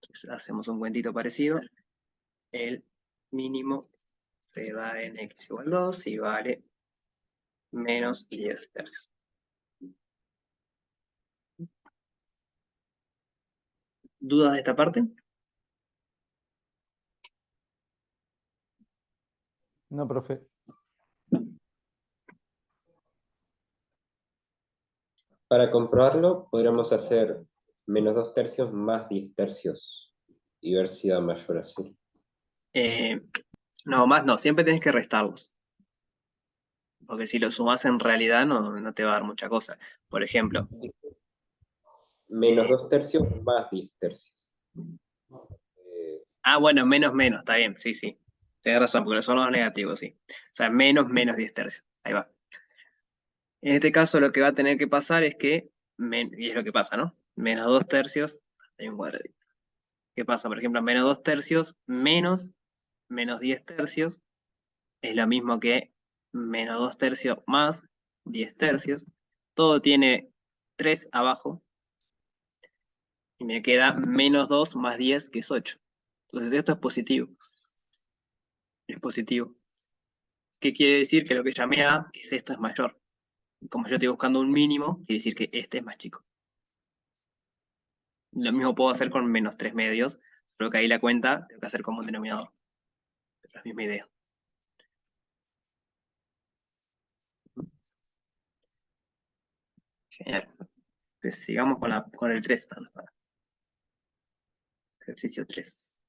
Entonces, hacemos un cuentito parecido. El mínimo se da en x igual 2 y vale menos 10 tercios. ¿Dudas de esta parte? No, profe. Para comprobarlo, podríamos hacer menos 2 tercios más 10 tercios y ver si da mayor así. No, más no, siempre tenés que restarlos. Porque si lo sumas en realidad no te va a dar mucha cosa. Por ejemplo, Menos 2 tercios más 10 tercios. bueno, menos, está bien, sí, sí. Tenés razón, porque son los negativos, sí. O sea, menos 10 tercios. Ahí va. En este caso lo que va a tener que pasar es que, y es lo que pasa, ¿no? Menos 2 tercios, hay un cuadradito. ¿Qué pasa? Por ejemplo, menos 2 tercios menos 10 tercios es lo mismo que menos 2 tercios más 10 tercios. Todo tiene 3 abajo. Y me queda menos 2 más 10, que es 8. Entonces esto es positivo. Es positivo. ¿Qué quiere decir? Que lo que llamé A, que es esto, es mayor. Como yo estoy buscando un mínimo, quiere decir que este es más chico. Lo mismo puedo hacer con menos 3 medios, solo que ahí la cuenta tengo que hacer como un denominador. Es la misma idea. Genial. Entonces sigamos con el 3. Ejercicio 3.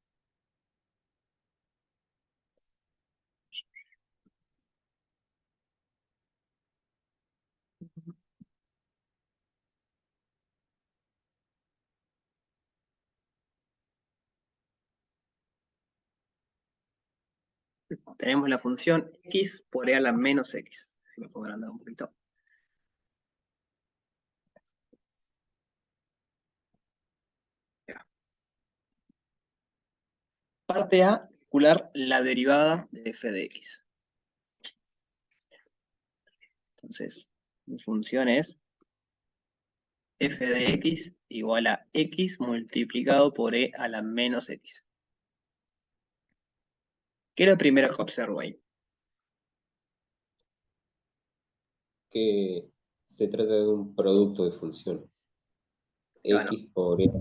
Tenemos la función x por e a la menos x. Si me puedo agrandar un poquito. Ya. Parte A, calcular la derivada de f de x. Entonces, mi función es f de x igual a x multiplicado por e a la menos x. ¿Qué es lo primero que observo ahí? Que se trata de un producto de funciones. Bueno, X por E.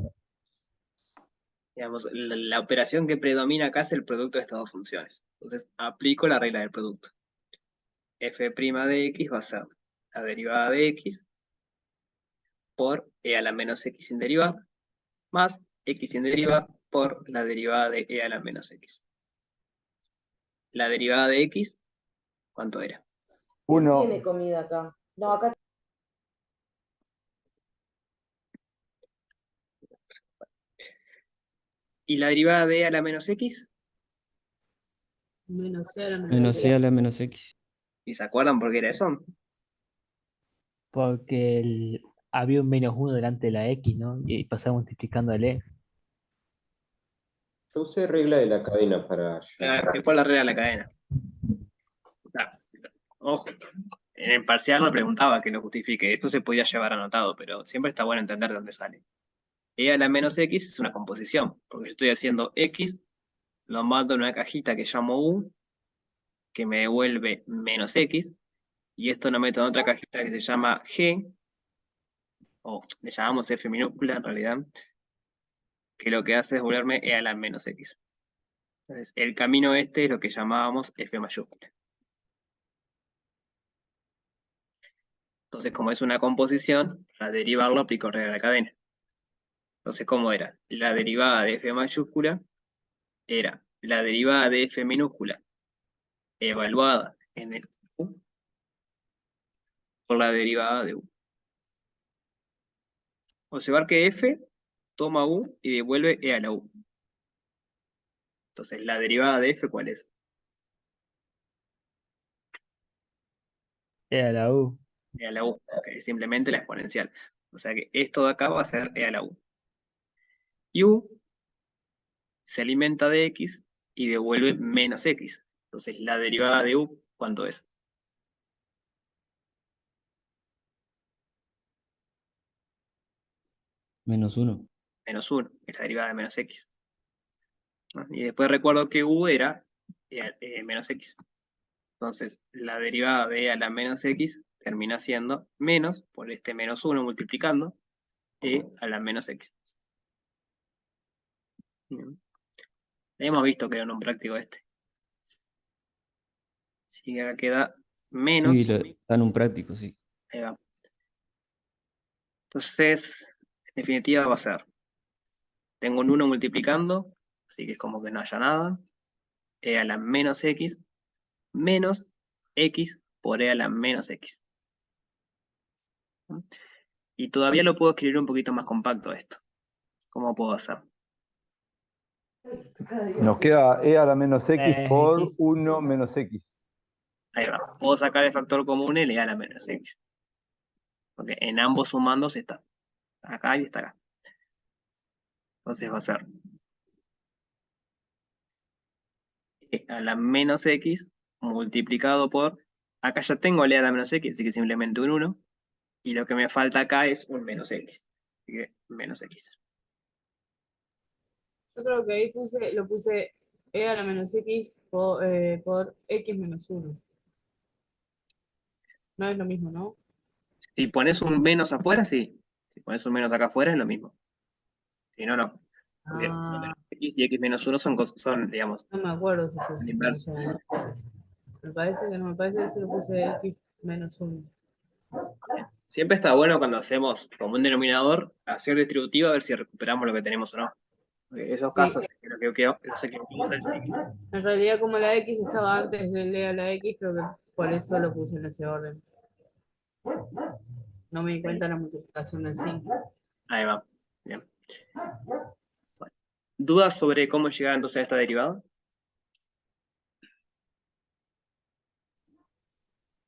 digamos, la operación que predomina acá es el producto de estas dos funciones. Entonces, aplico la regla del producto. F' de x va a ser la derivada de x por e a la menos x sin derivar, más x sin derivar por la derivada de e a la menos x. La derivada de x, ¿cuánto era? No 1. tiene comida acá. No, acá ¿Y la derivada de e a la menos x? Menos C a la menos Menos C a X. la menos X. ¿Y se acuerdan por qué era eso? Porque había un -1 delante de la X, ¿no? Y pasaba multiplicándole. Yo usé regla de la cadena para ¿Qué fue la regla de la cadena? Ah, ojo, en el parcial me preguntaba que lo justifique. Esto se podía llevar anotado, pero siempre está bueno entender de dónde sale. E a la menos X es una composición, porque yo estoy haciendo X, lo mando en una cajita que llamo U, que me devuelve menos X, y esto lo meto en otra cajita que se llama G, o le llamamos F minúscula en realidad, que lo que hace es devolverme E a la menos X. Entonces, el camino este es lo que llamábamos F mayúscula. Entonces, como es una composición, para derivarlo aplico regla de la cadena. Entonces, ¿cómo era? La derivada de F mayúscula era la derivada de F minúscula evaluada en el U por la derivada de U. Observar que F toma U y devuelve E a la U. Entonces, la derivada de F, ¿cuál es? Era la U. E a la U, que es simplemente la exponencial. O sea que esto de acá va a ser E a la U. Y U se alimenta de X y devuelve menos X. Entonces, la derivada de U, ¿cuánto es? -1. Menos 1, es la derivada de menos X. ¿No? Y después recuerdo que U era menos X. Entonces, la derivada de E a la menos X termina siendo menos, por este menos 1 multiplicando, E a la menos X. Bien. Hemos visto que era un práctico este. Así que acá queda menos. Sí, está en un práctico, sí. Ahí va. Entonces, en definitiva va a ser, tengo un 1 multiplicando, así que es como que no haya nada, E a la menos X, menos X por E a la menos X. ¿No? Y todavía lo puedo escribir un poquito más compacto esto. ¿Cómo puedo hacer? Nos queda E a la menos X por X. 1 menos X. Ahí va. Puedo sacar el factor común y le da la menos X. Porque en ambos sumandos está. Acá y está acá. Entonces va a ser E a la menos X multiplicado por... Acá ya tengo E a la menos X, así que simplemente un 1. Y lo que me falta acá es un menos X. Así que menos X. Yo creo que ahí lo puse e a la menos x por x menos 1. No es lo mismo, ¿no? Si pones un menos afuera, sí. Si pones un menos acá afuera, es lo mismo. Si no, no. Porque Ah, X y X menos 1 son, digamos, no me acuerdo si son puse inversos. Me parece que no, me parece que se lo puse x menos 1. Siempre está bueno cuando hacemos como un denominador, hacer distributiva a ver si recuperamos lo que tenemos o no. Porque esos Sí, casos que nos equivocamos del signo. en realidad como la x estaba antes de e a la x, creo que por eso lo puse en ese orden. No me di cuenta de la multiplicación del signo. Ahí va. Bien. Bueno. ¿Dudas sobre cómo llegar entonces a esta derivada?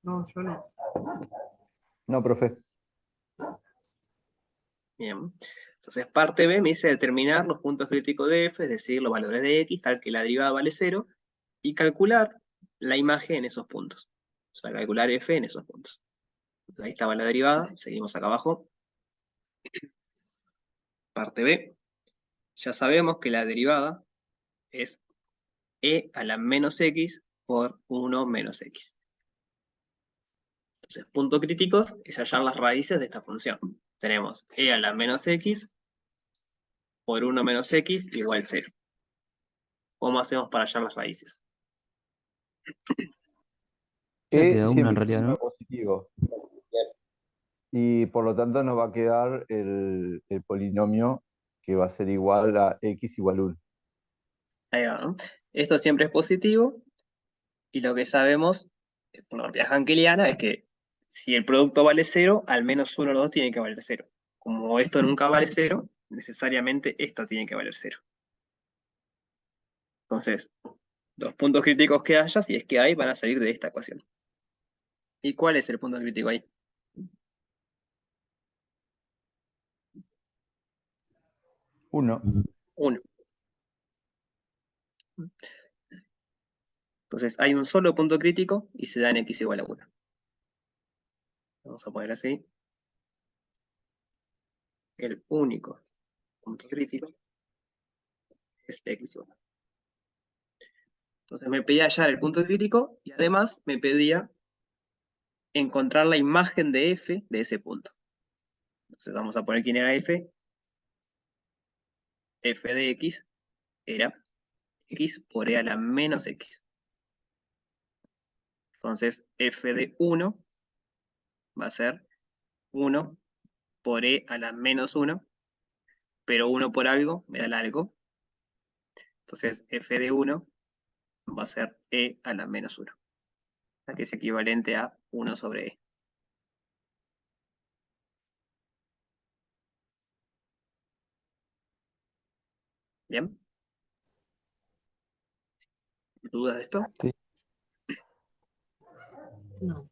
No, yo no. No, profe. Bien. Entonces, parte B me dice determinar los puntos críticos de f, es decir, los valores de x, tal que la derivada vale 0, y calcular la imagen en esos puntos. O sea, calcular f en esos puntos. Entonces, ahí estaba la derivada, seguimos acá abajo. Parte B. Ya sabemos que la derivada es e a la menos x por 1 menos x. Entonces, puntos críticos es hallar las raíces de esta función. Tenemos e a la menos x por 1 menos x igual 0. ¿Cómo hacemos para hallar las raíces? Ya te E da una en siempre realidad, es ¿no? positivo. Y por lo tanto nos va a quedar el polinomio que va a ser igual a x igual 1. Ahí va, ¿no? Esto siempre es positivo, y lo que sabemos, por propiedad hankeliana, es que si el producto vale 0, al menos uno de los dos tiene que valer 0. Como esto nunca vale 0, necesariamente esto tiene que valer 0. Entonces, los puntos críticos que haya, si es que hay, van a salir de esta ecuación. ¿Y cuál es el punto crítico ahí? 1. 1. Entonces hay un solo punto crítico y se da en x igual a 1. Vamos a poner así. El único punto crítico es x igual a 1. Entonces me pedía hallar el punto crítico y además me pedía encontrar la imagen de f de ese punto. Entonces vamos a poner quién era f. F de x era x por e a la menos x. Entonces f de 1 va a ser 1 por e a la menos 1, pero 1 por algo me da el algo. Entonces f de 1 va a ser e a la menos 1, que es equivalente a 1 sobre e. ¿Bien? ¿Dudas de esto? Sí. No.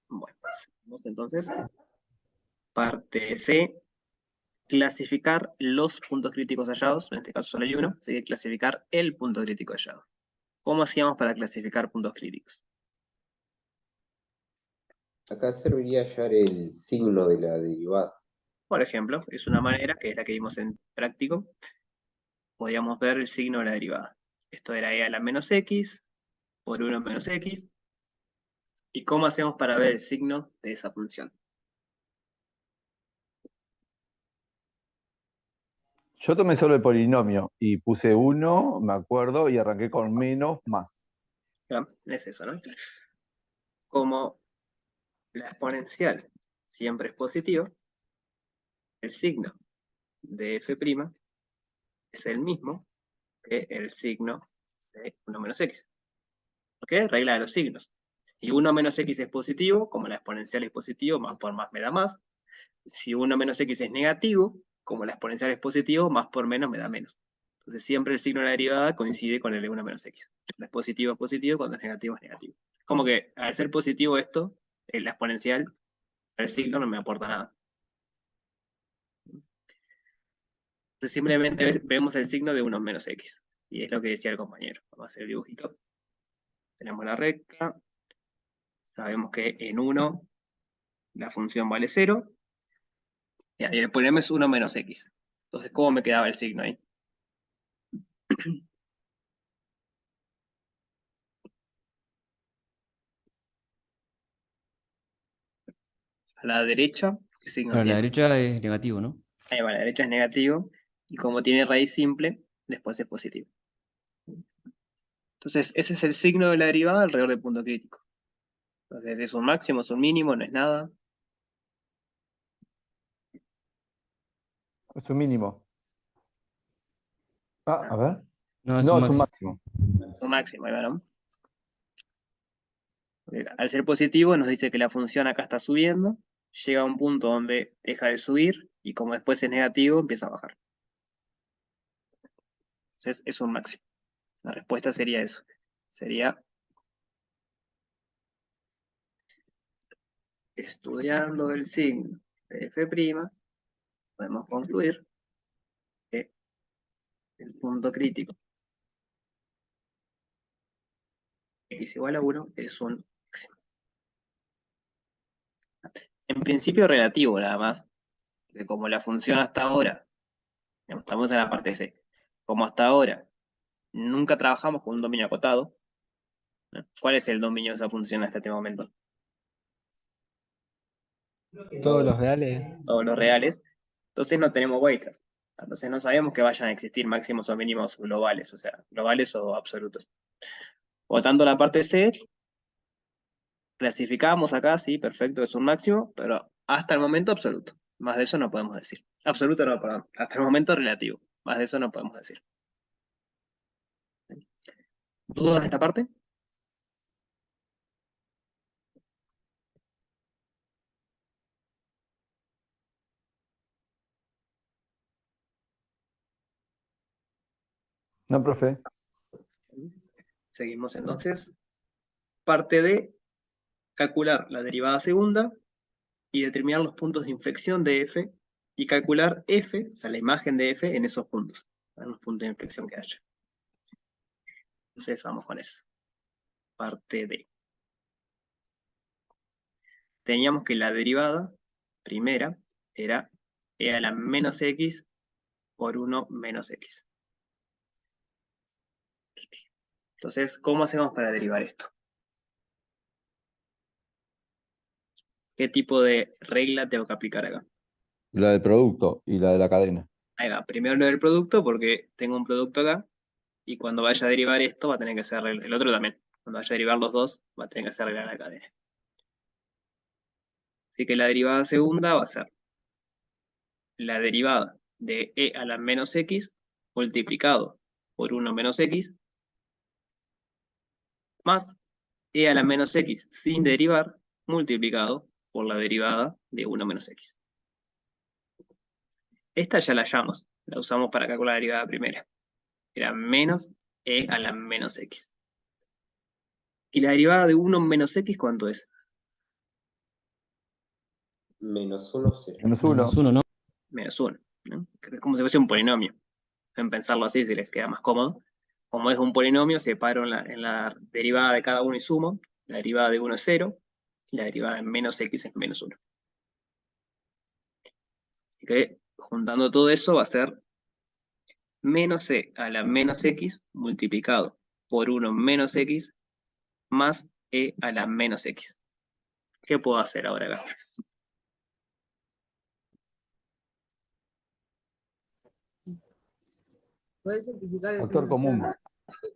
Bueno, vamos entonces. Parte C. Clasificar los puntos críticos hallados. En este caso solo hay uno. Así que clasificar el punto crítico hallado. ¿Cómo hacíamos para clasificar puntos críticos? Acá serviría hallar el signo de la derivada. Por ejemplo, es una manera, que es la que vimos en práctico. Podíamos ver el signo de la derivada. Esto era e a la menos x por 1 menos x. ¿Y cómo hacemos para ver el signo de esa función? Yo tomé solo el polinomio y puse 1, me acuerdo, y arranqué con menos más. ¿Ya? Es eso, ¿no? Como la exponencial siempre es positivo, el signo de f' es el mismo que el signo de 1 menos x. ¿Ok? Regla de los signos. Si 1 menos x es positivo, como la exponencial es positivo, más por más me da más. Si 1 menos x es negativo, como la exponencial es positivo, más por menos me da menos. Entonces siempre el signo de la derivada coincide con el de 1 menos x. Cuando es positivo, cuando es negativo es negativo. Como que al ser positivo esto, la exponencial, el signo no me aporta nada. Entonces simplemente vemos el signo de 1 menos x. Y es lo que decía el compañero. Vamos a hacer el dibujito. Tenemos la recta. Sabemos que en 1 la función vale 0. Y ahí el problema es 1 menos x. Entonces, ¿cómo me quedaba el signo ahí? A la derecha, ¿qué signo Para la tiene? derecha es negativo, ¿no? Ahí va, a la derecha es negativo. Y como tiene raíz simple, después es positivo. Entonces, ese es el signo de la derivada alrededor del punto crítico. Entonces, es un máximo, es un mínimo, no es nada. Es un mínimo. A ver. No, es un No, es un máximo. máximo. Un máximo, ahí va, ¿no? Al ser positivo nos dice que la función acá está subiendo, llega a un punto donde deja de subir y como después es negativo empieza a bajar. Entonces es un máximo. La respuesta sería eso. Sería estudiando el signo de f', podemos concluir que el punto crítico x igual a 1 es un máximo. En principio relativo nada más, que como la función hasta ahora, estamos en la parte C, como hasta ahora nunca trabajamos con un dominio acotado, ¿no? ¿Cuál es el dominio de esa función hasta este momento? Todos los reales. Todos los reales. Entonces no tenemos vueltas. Entonces no sabemos que vayan a existir máximos o mínimos globales, o sea, globales o absolutos. Por lo tanto, la parte C, clasificamos acá, sí, perfecto, es un máximo, pero hasta el momento absoluto. Más de eso no podemos decir. Absoluto no, perdón. Hasta el momento relativo. Más de eso no podemos decir. ¿Dudas de esta parte? No, profe. Seguimos entonces. Parte D, calcular la derivada segunda y determinar los puntos de inflexión de f y calcular f, o sea, la imagen de f en esos puntos, en los puntos de inflexión que haya. Entonces vamos con eso. Parte D. Teníamos que la derivada primera era e a la menos x por 1 menos x. Entonces, ¿cómo hacemos para derivar esto? ¿Qué tipo de regla tengo que aplicar acá? La del producto y la de la cadena. Ahí va, primero lo del producto porque tengo un producto acá y cuando vaya a derivar esto va a tener que ser el otro también. Cuando vaya a derivar los dos va a tener que ser regla de la cadena. Así que la derivada segunda va a ser la derivada de e a la menos x multiplicado por 1 menos x más e a la menos x sin derivar multiplicado por la derivada de 1 menos x. Esta ya la hallamos, la usamos para calcular la derivada primera. Era menos e a la menos x. ¿Y la derivada de 1 menos x cuánto es? Menos 1, 0. Menos 1. Menos 1, ¿no? Menos 1. ¿no? Es como si fuese un polinomio. En pensarlo así, si les queda más cómodo. Como es un polinomio, separo en la derivada de cada uno y sumo. La derivada de 1 es 0. Y la derivada de menos x es menos 1. Así que juntando todo eso va a ser menos e a la menos x multiplicado por 1 menos x más e a la menos x. ¿Qué puedo hacer ahora acá? ¿Puedes simplificar el Factor menos común.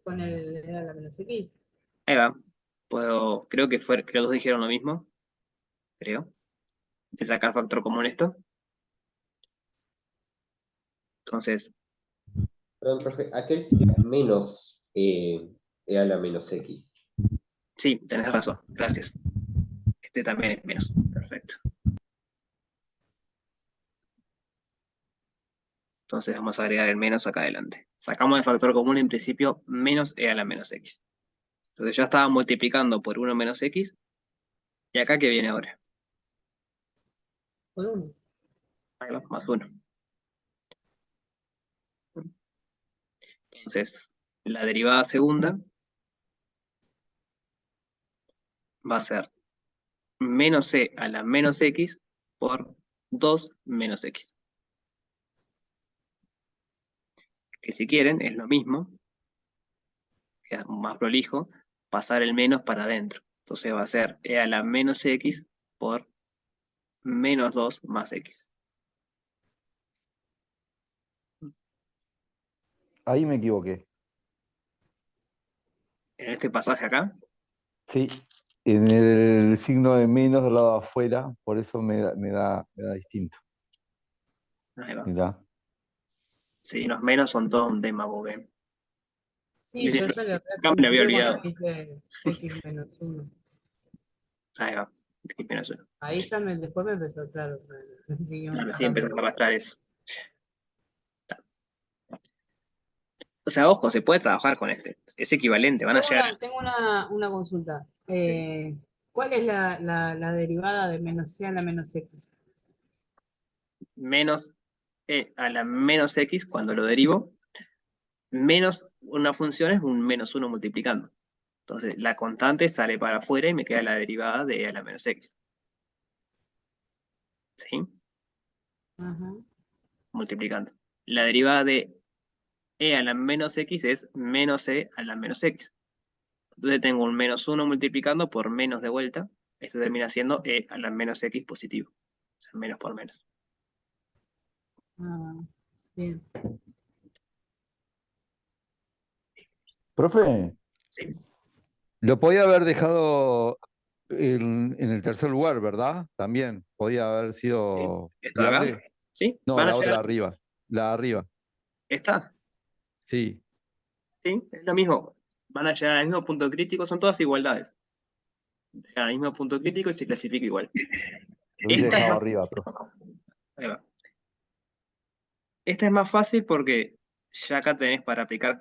con el e a la menos x? Ahí va. Creo que todos dijeron lo mismo. Creo. De sacar factor común esto. Entonces, Perdón, profe, aquel sería menos e a la menos x. sí, tenés razón. Gracias. Este también es menos. Perfecto. Entonces vamos a agregar el menos acá adelante. Sacamos de factor común en principio menos e a la menos x. Entonces ya estaba multiplicando por 1 menos x. ¿Y acá qué viene ahora? Por 1. Ahí va, más 1. Entonces, la derivada segunda va a ser menos e a la menos x por 2 menos x. Que si quieren es lo mismo, queda más prolijo, pasar el menos para adentro. Entonces va a ser e a la menos x por menos 2 más x. Ahí me equivoqué. En este pasaje acá, Sí. En el signo de menos del lado de afuera, por eso me da distinto. ahí va. Mirá. Sí, los menos son todo un tema, porque Sí, yo ya le acá me lo había olvidado. cuando hice x menos 1. Ahí va, x menos 1. Ahí ya después me empezó, claro. Me siguió Claro, sí, dando. empezás a arrastrar eso. O sea, ojo, se puede trabajar con este. Es equivalente, van a llegar. Tengo una consulta. ¿Cuál es la derivada de menos c a la menos x? Menos e a la menos x cuando lo derivo, menos una función es un menos 1 multiplicando. Entonces, la constante sale para afuera y me queda la derivada de e a la menos x. ¿Sí? Ajá. Multiplicando. La derivada de e a la menos x es menos e a la menos x. Entonces tengo un menos 1 multiplicando por menos de vuelta. Esto termina siendo e a la menos x positivo. O sea, menos por menos. Ah, bien. Profe, ¿Sí? lo podía haber dejado en el tercer lugar, ¿verdad? También podía haber sido ¿Esto de acá? viable. ¿Sí? No, ¿Van a la otra llegar? arriba. La de arriba. ¿Esta? Sí. Sí, es lo mismo. Van a llegar al mismo punto crítico, son todas igualdades. Llegan al mismo punto crítico y se clasifica igual. Lo hubiese Esta es dejado más, arriba, profe. ahí va. Esta es más fácil porque ya acá tenés para aplicar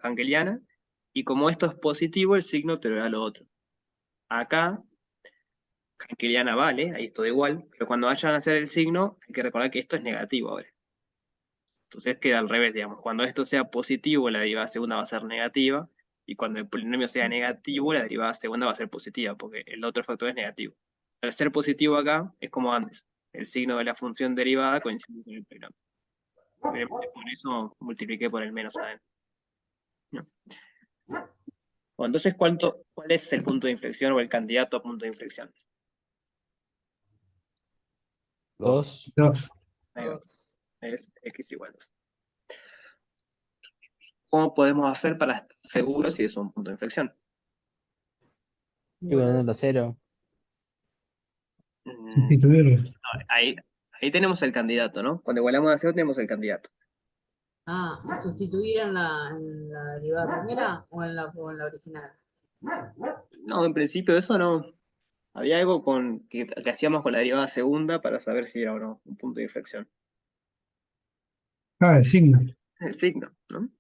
Canceliana vale, ahí es todo igual, pero cuando vayan a hacer el signo, hay que recordar que esto es negativo ahora. Entonces queda al revés, digamos. Cuando esto sea positivo, la derivada segunda va a ser negativa, y cuando el polinomio sea negativo, la derivada segunda va a ser positiva, porque el otro factor es negativo. Al ser positivo acá, es como antes. El signo de la función derivada coincide con el polinomio. Por eso multipliqué por el menos adentro. ¿No? Bueno, entonces, ¿cuál es el punto de inflexión o el candidato a punto de inflexión? 2. 2. Ahí va. Es x igual 2. ¿Cómo podemos hacer para estar seguros si es un punto de inflexión? Igualando a 0. Sustituirlo. Ahí tenemos el candidato, ¿no? Cuando igualamos a 0 tenemos el candidato. Ah, sustituir en la derivada primera o en la original. No, en principio eso no. Había algo que hacíamos con la derivada segunda para saber si era o no un punto de inflexión. El signo. El signo, ¿no?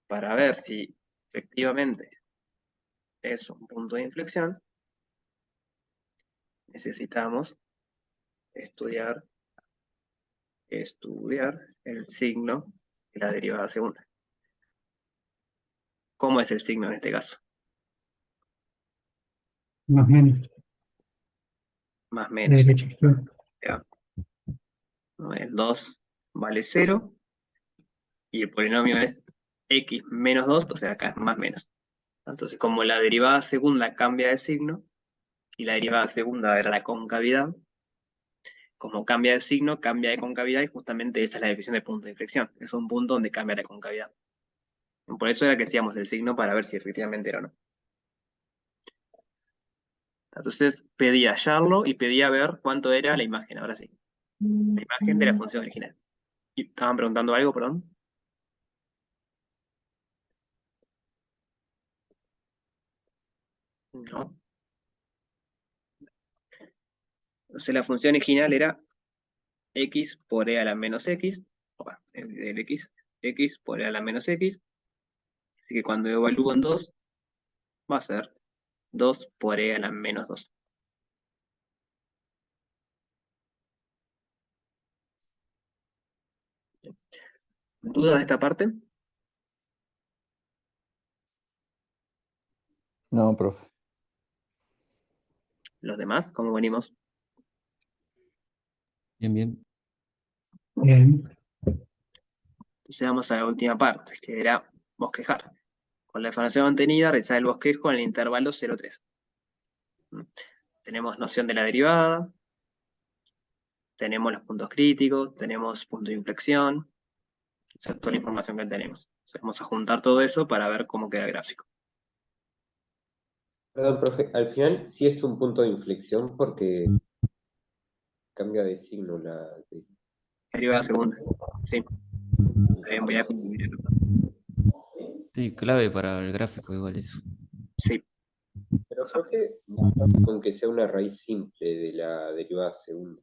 Para ver si efectivamente es un punto de inflexión, necesitamos estudiar el signo de la derivada segunda. ¿Cómo es el signo en este caso? Más o menos. Más o De menos. derecha a izquierda. Ya. ¿No? El 2 vale 0 y el polinomio es x menos 2, o sea, acá es más menos. Entonces, como la derivada segunda cambia de signo, y la derivada segunda era la concavidad, como cambia de signo, cambia de concavidad, y justamente esa es la definición de punto de inflexión. Es un punto donde cambia la concavidad. Por eso era que hacíamos el signo para ver si efectivamente era o no. Entonces pedí hallarlo y pedí a ver cuánto era la imagen, ahora sí. La imagen de la función original. ¿Y estaban preguntando algo, perdón? No. Entonces la función original era x por e a la menos x, el x por e a la menos x, así que cuando evalúo en 2, va a ser 2 por e a la menos 2. ¿Dudas de esta parte? No, profe. ¿Los demás? ¿Cómo venimos? Bien, bien. Bien. Entonces vamos a la última parte, que era bosquejar. Con la información mantenida, realizar el bosquejo en el intervalo 0,3. Tenemos noción de la derivada, tenemos los puntos críticos, tenemos punto de inflexión, esa es toda la información que tenemos. Entonces, vamos a juntar todo eso para ver cómo queda el gráfico. Perdón, profe, al final sí es un punto de inflexión porque cambia de signo la... Derivada segunda. Sí. Voy a concluir acá. Sí, clave para el gráfico, igual eso. Sí. Pero profe, con que sea una raíz simple de la derivada segunda.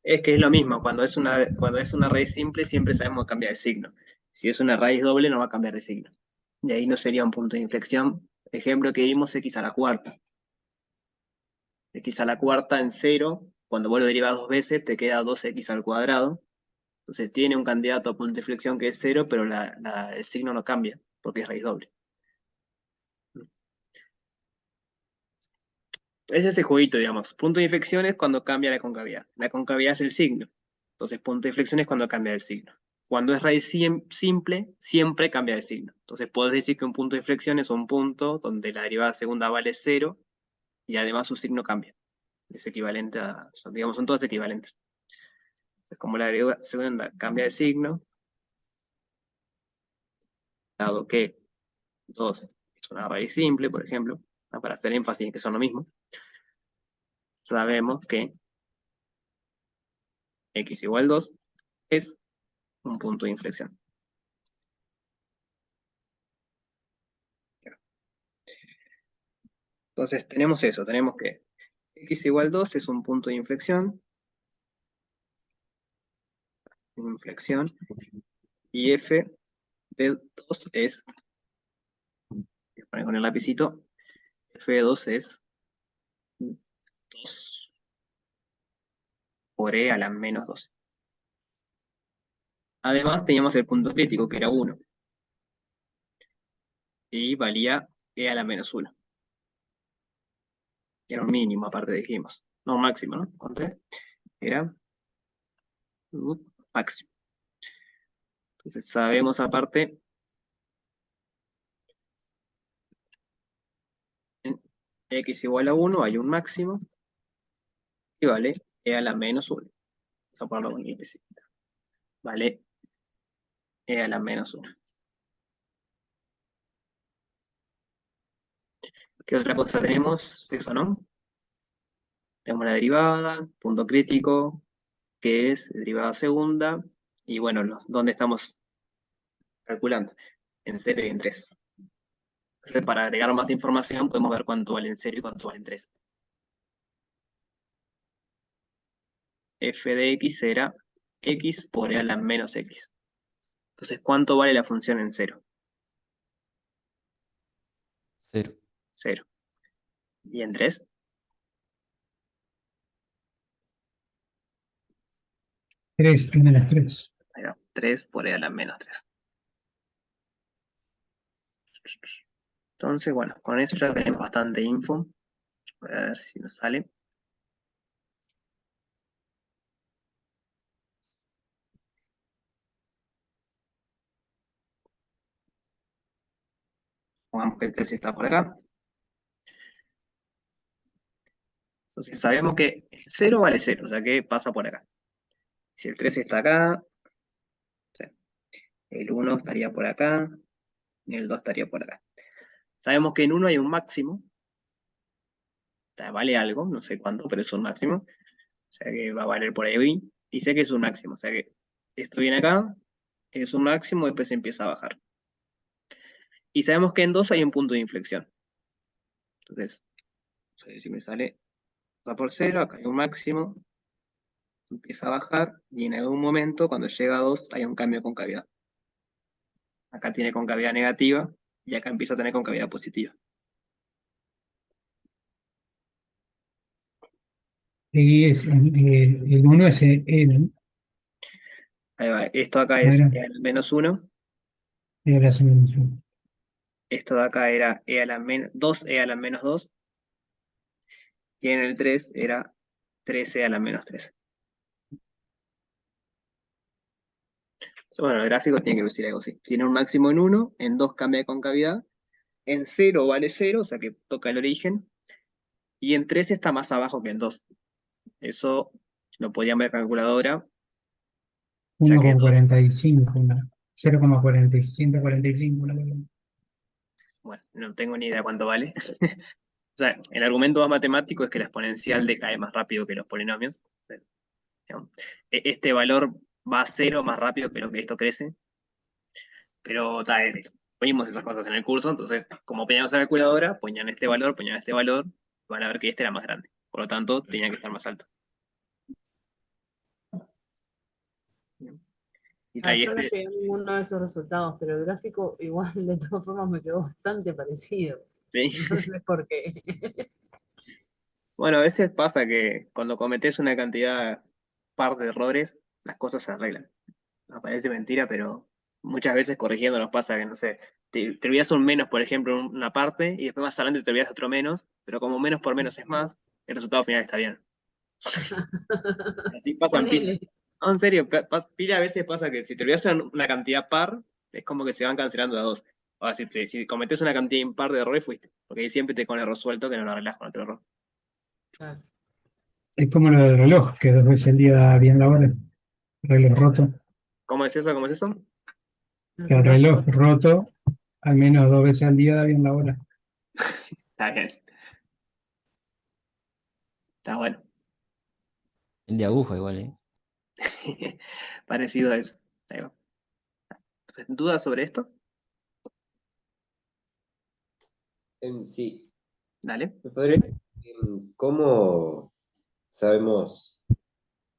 Es que es lo mismo, cuando es una raíz simple siempre sabemos que cambia de signo. Si es una raíz doble no va a cambiar de signo. Y ahí no sería un punto de inflexión. Ejemplo que vimos, x a la cuarta. X a la cuarta en 0, cuando vos lo derivas 2 veces te queda 2x al cuadrado. Entonces tiene un candidato a punto de inflexión que es 0, pero el signo no cambia, porque es raíz doble. Es ese jueguito, digamos. Punto de inflexión es cuando cambia la concavidad. La concavidad es el signo. Entonces, punto de inflexión es cuando cambia el signo. Cuando es raíz simple, siempre cambia de signo. Entonces, puedes decir que un punto de inflexión es un punto donde la derivada segunda vale 0 y además su signo cambia. Es equivalente digamos, son todas equivalentes. Entonces, como la derivada segunda cambia de signo, dado que 2 es una raíz simple, por ejemplo, para hacer énfasis en que son lo mismo, sabemos que x igual 2 es un punto de inflexión. Entonces tenemos eso, tenemos que x igual 2 es un punto de inflexión, y f de 2 es, voy a poner con el lapicito, f de 2 es 2 por e a la menos 12. Además teníamos el punto crítico, que era 1. Y valía e a la menos 1. Era un mínimo, aparte dijimos. No, máximo, ¿no? Conté. Era máximo. Entonces sabemos aparte en x igual a 1 hay un máximo y vale e a la menos 1. Vamos a ponerlo con y. Vale e a la menos 1. ¿Qué otra cosa tenemos? Eso, ¿no? Tenemos la derivada, punto crítico, que es derivada segunda, y bueno, ¿dónde estamos calculando? En 0 y en 3. Entonces, para agregar más información, podemos ver cuánto vale en 0 y cuánto vale en 3. F de x era x por e a la menos x. Entonces, ¿cuánto vale la función en 0? 0. 0. ¿Y en 3? Tres, menos tres. Ahí va, 3 por e a la menos 3. Entonces, bueno, con eso ya tenemos bastante info. Voy a ver si nos sale. Pongamos que el 3 está por acá. Entonces sabemos que 0 vale 0, o sea que pasa por acá. Si el 3 está acá, sí, el 1 estaría por acá, y el 2 estaría por acá. Sabemos que en 1 hay un máximo, o sea, vale algo, no sé cuánto, pero es un máximo. O sea que va a valer por ahí, y sé que es un máximo, o sea que esto viene acá, es un máximo, después empieza a bajar. Y sabemos que en 2 hay un punto de inflexión. Entonces, no sé si me sale, va por 0, acá hay un máximo, empieza a bajar, y en algún momento, cuando llega a 2, hay un cambio de concavidad. Acá tiene concavidad negativa, y acá empieza a tener concavidad positiva. Y el 1 es ¿no? Ahí va, esto acá es Bueno, e a la menos 1, y ahora se me dice, esto de acá era 2 e a la menos 2, y en el 3 era 3e a la menos 3. Bueno, el gráfico tiene que lucir algo así. Tiene un máximo en 1, en 2 cambia de concavidad, en 0 vale 0, o sea que toca el origen, y en 3 está más abajo que en 2. Eso lo podían ver en calculadora, ya que 2, 1,45, 0,45, una cosa. bueno, no tengo ni idea cuánto vale. O sea, el argumento más matemático es que la exponencial decae más rápido que los polinomios. Digamos, este valor va a 0 más rápido que lo que esto crece, pero vimos esas cosas en el curso, entonces, como poníamos la calculadora, ponían este valor, van a ver que este era más grande. Por lo tanto, tenía que estar más alto. Y, ta, y Yo no este, llegué a ninguno de esos resultados, pero el gráfico igual de todas formas me quedó bastante parecido. ¿sí? No sé por qué. Bueno, a veces pasa que cuando cometes una cantidad par de errores, las cosas se arreglan. No parece mentira, pero muchas veces corrigiendo nos pasa que, no sé, te olvidas un menos, por ejemplo, en una parte, y después más adelante te olvidas otro menos, pero como menos por menos es más, el resultado final está bien. Así pasan pila. Ponele. No, en serio, pila a veces pasa que si te olvidas una cantidad par, es como que se van cancelando las dos. O sea, si cometes una cantidad impar de errores, fuiste. Porque ahí siempre te con error suelto que no lo arreglas con otro error. Claro. Es como lo del reloj, que 2 veces al día da bien la hora, reloj roto, ¿Cómo es eso? ¿Cómo es eso? El que el reloj reloj roto al menos 2 veces al día da bien la hora. Está bien. Está bueno. El de aguja igual, ¿eh? Parecido a eso. Ahí va. ¿Dudas sobre esto? Sí, Dale. ¿me podría decir cómo sabemos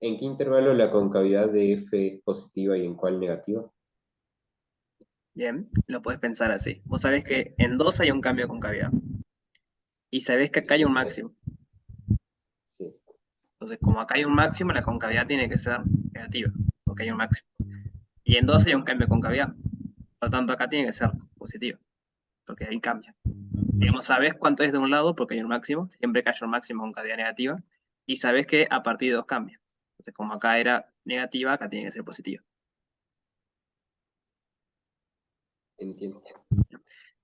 en qué intervalo la concavidad de F es positiva y en cuál negativa? Bien, lo puedes pensar así. Vos sabés que en 2 hay un cambio de concavidad. Y sabés que acá hay un máximo. Entonces, como acá hay un máximo, la concavidad tiene que ser negativa, porque hay un máximo. Y en 2 hay un cambio de concavidad. Por lo tanto, acá tiene que ser positivo, porque ahí cambia. Digamos, sabes cuánto es de un lado, porque hay un máximo, siempre que haya un máximo con concavidad negativa, y sabes que a partir de 2 cambia. Entonces, como acá era negativa, acá tiene que ser positiva. Entiendo.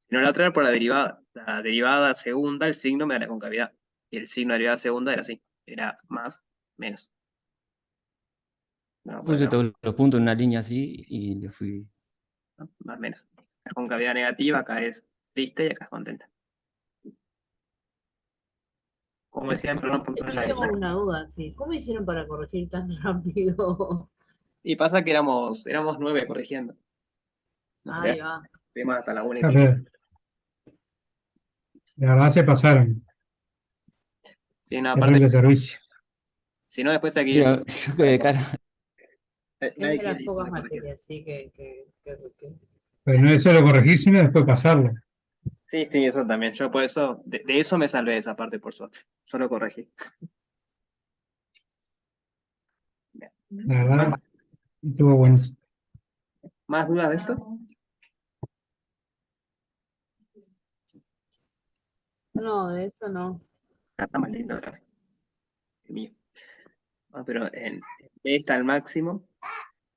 No, la otra era por la derivada. La derivada segunda, el signo me da la concavidad. Y el signo de derivada segunda era así. Era más, menos. No, Puse acá, todos los puntos en una línea así y le fui. ¿no? Más, menos. La concavidad negativa acá es triste y acá es contenta. Como decía el programa puntual Yo tengo una duda, sí. ¿Cómo hicieron para corregir tan rápido? y pasa que éramos 9 corrigiendo. Nos Ahí va. estuvimos hasta la 1 y A pico. ver, la verdad se pasaron. Sí, no, aparte, Terrible servicio. si no, después aquí Sí, yo quedé de cara. Es nadie de quiere las pocas corregir. materias, sí, que- Pero no es solo corregir, sino después pasarlo. Sí, eso también. Yo por eso, de eso me salvé de esa parte, por suerte. Solo corregí. La verdad, estuvo bueno. ¿Más dudas de esto? No, de eso no. Está más lindo el gráfico. El mío. Ah, pero en B está el máximo,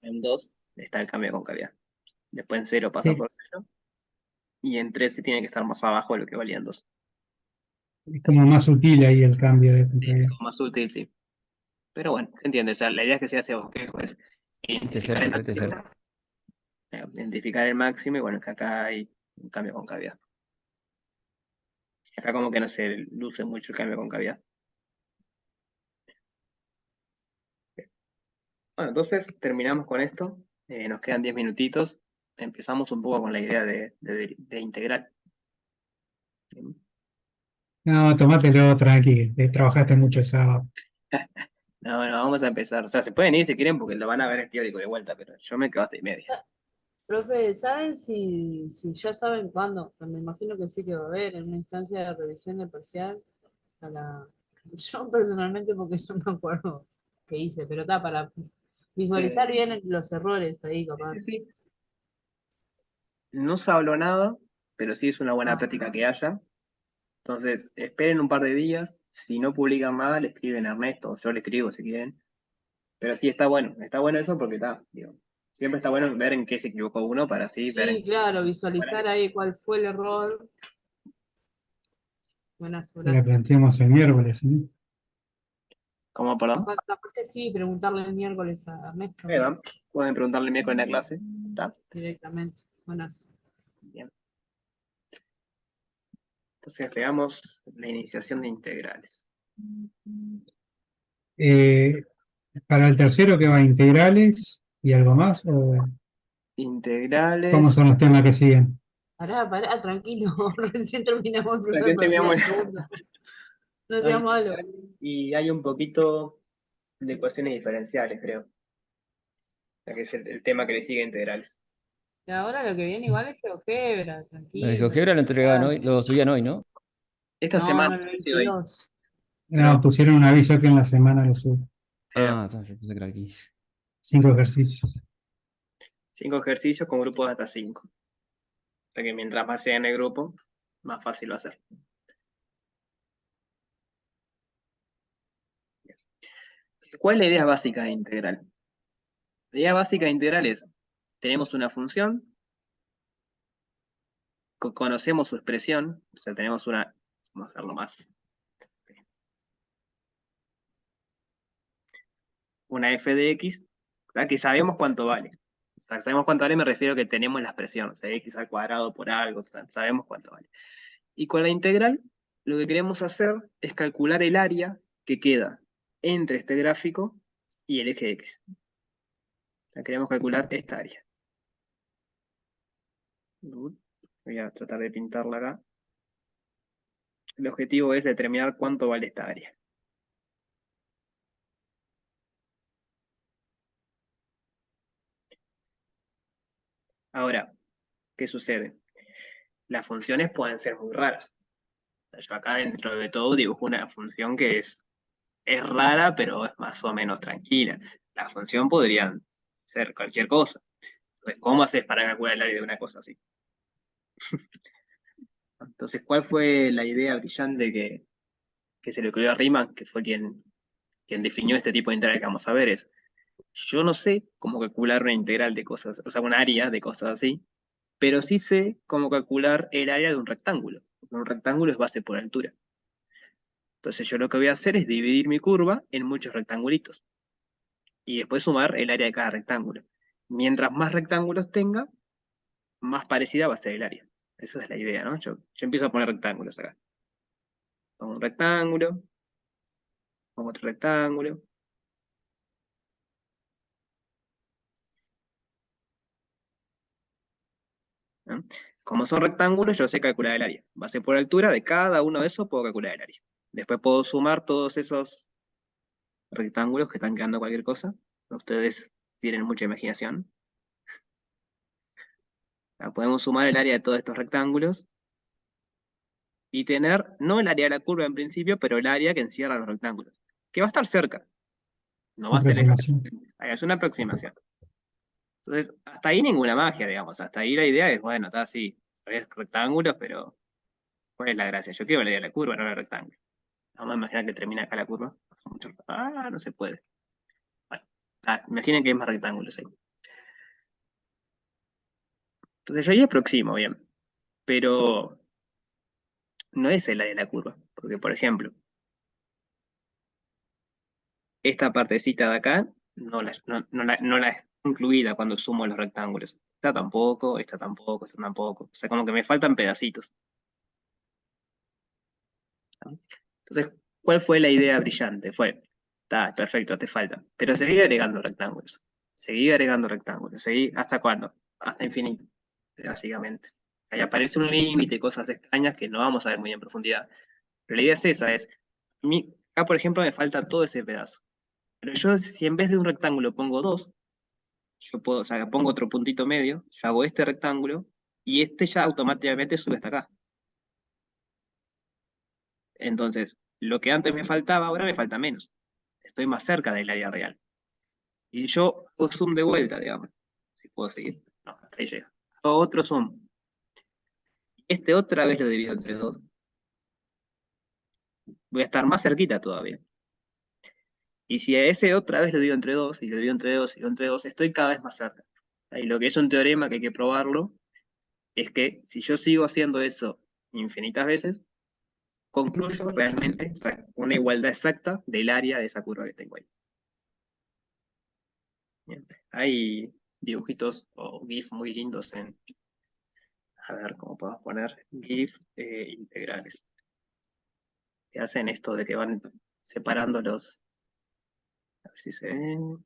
en 2 está el cambio de concavidad. Después en 0 pasa Sí, por 0. Y en 13 tiene que estar más abajo de lo que valía en 2. es como más sutil ahí el cambio de puntualidad. Como más útil, sí. Pero bueno, se entiende. O sea, la idea es que se hace bosquejo, es Este identificar cerca, este cerca. identificar el máximo, y bueno, que acá hay un cambio de concavidad. Acá como que no se luce mucho el cambio de concavidad. Bueno, entonces terminamos con esto. Nos quedan 10 minutitos. Empezamos un poco con la idea de integral. No, tomátelo tranqui, trabajaste mucho el sábado. No, bueno, vamos a empezar. O sea, se pueden ir si quieren porque lo van a ver en teórico de vuelta, pero yo me quedo hasta y media. Profe, ¿saben si ya saben cuándo? Me imagino que sí que va a haber en una instancia de revisión de parcial. Yo personalmente, porque yo me acuerdo qué hice, pero está para visualizar bien los errores ahí, capaz. Sí. No se habló nada, pero sí es una buena Ah, práctica que haya. Entonces, esperen un par de días. Si no publican nada, le escriben a Ernesto, o yo le escribo si quieren. Pero sí está bueno eso porque está, digo, siempre está bueno ver en qué se equivocó uno para así ver sí, claro, visualizar para ahí cuál fue el error. Buenas, La gracias. planteamos el miércoles, ¿no? ¿Cómo, perdón? Capaz que sí, preguntarle el miércoles a Ernesto Va. Pueden preguntarle el miércoles en la clase. ¿Está? directamente. Buenas. Bien. Entonces veamos la iniciación de integrales. Para el tercero que va integrales y algo más, o ¿cómo Integrales. son los temas que siguen? Pará, tranquilo. Recién terminamos el primer Recién terminamos parcial, segundo. No seas malo. y hay un poquito de ecuaciones diferenciales, creo. Ya que es el tema que le sigue a integrales. Y ahora lo que viene igual es GeoGebra, Lo de tranquilo. GeoGebra lo entregaban hoy, lo subían hoy, ¿no? Esta No, semana, no, el sí, hoy. 22. No, pusieron un aviso que en la semana lo subo. Ah, yo pensé que era el 15. 5 ejercicios. 5 ejercicios con grupos de hasta 5. O sea que mientras más sea en el grupo, más fácil va a ser. ¿Cuál es la idea básica de integral? La idea básica de integral es, tenemos una función, conocemos su expresión, o sea, tenemos vamos a hacerlo más, una f de x, ¿verdad? Que sabemos cuánto vale. O sea, sabemos cuánto vale, me refiero a que tenemos la expresión, o sea, x al cuadrado por algo, o sea, sabemos cuánto vale. Y con la integral, lo que queremos hacer es calcular el área que queda entre este gráfico y el eje x. O sea, queremos calcular esta área. Voy a tratar de pintarla acá. El objetivo es determinar cuánto vale esta área. Ahora, ¿qué sucede? Las funciones pueden ser muy raras. Yo acá dentro de todo dibujo una función que es Es rara, pero es más o menos tranquila. La función podría ser cualquier cosa. Entonces, ¿cómo haces para calcular el área de una cosa así? Entonces, ¿cuál fue la idea brillante que se le ocurrió a Riemann, que fue quien definió este tipo de integral que vamos a ver? Yo no sé cómo calcular una integral de cosas, o sea, un área de cosas así, pero sí sé cómo calcular el área de un rectángulo. Porque un rectángulo es base por altura. Entonces yo lo que voy a hacer es dividir mi curva en muchos rectangulitos y después sumar el área de cada rectángulo. Mientras más rectángulos tenga, más parecida va a ser el área. Esa es la idea, ¿no? Yo empiezo a poner rectángulos acá. Pongo un rectángulo, pongo otro rectángulo. ¿No? Como son rectángulos, yo sé calcular el área. Base por altura, de cada uno de esos puedo calcular el área. Después puedo sumar todos esos rectángulos que están quedando cualquier cosa. Ustedes tienen mucha imaginación. Podemos sumar el área de todos estos rectángulos y tener, no el área de la curva en principio, pero el área que encierra los rectángulos, que va a estar cerca. No va a ser Aproximación. es una aproximación. Entonces, hasta ahí ninguna magia, digamos. Hasta ahí la idea es, bueno, está así, es rectángulos, pero ¿cuál es la gracia? Yo quiero la área de la curva, no el rectángulo. Vamos a imaginar que termina acá la curva. No se puede. Bueno, imaginen que hay más rectángulos ahí. Entonces yo ahí aproximo bien, pero no es el área de la curva. Porque, por ejemplo, esta partecita de acá no la es incluida cuando sumo los rectángulos. Esta tampoco, esta tampoco, esta tampoco. O sea, como que me faltan pedacitos. Entonces, ¿cuál fue la idea brillante? Fue, está, perfecto, te faltan. Pero seguí agregando rectángulos. Seguí agregando rectángulos. Seguí, ¿hasta cuándo? Hasta infinito, básicamente. Ahí aparece un límite, cosas extrañas que no vamos a ver muy en profundidad. Pero la idea es esa, acá por ejemplo me falta todo ese pedazo. Pero yo si en vez de un rectángulo pongo dos, yo puedo, o sea, pongo otro puntito medio, yo hago este rectángulo, y este ya automáticamente sube hasta acá. Entonces, lo que antes me faltaba, ahora me falta menos. Estoy más cerca del área real. Y yo hago zoom de vuelta, digamos. Si puedo seguir. No, hasta ahí llega. Hago otro zoom. Este otra vez lo divido entre dos. Voy a estar más cerquita todavía. Y si a ese otra vez lo divido entre dos, y lo divido entre dos, y lo divido entre dos, estoy cada vez más cerca. Y lo que es un teorema que hay que probarlo, es que si yo sigo haciendo eso infinitas veces, concluyo realmente, o sea, una igualdad exacta del área de esa curva que tengo ahí. Bien. Hay dibujitos o GIF muy lindos a ver cómo podemos poner GIF integrales, que hacen esto de que van separando a ver si se ven,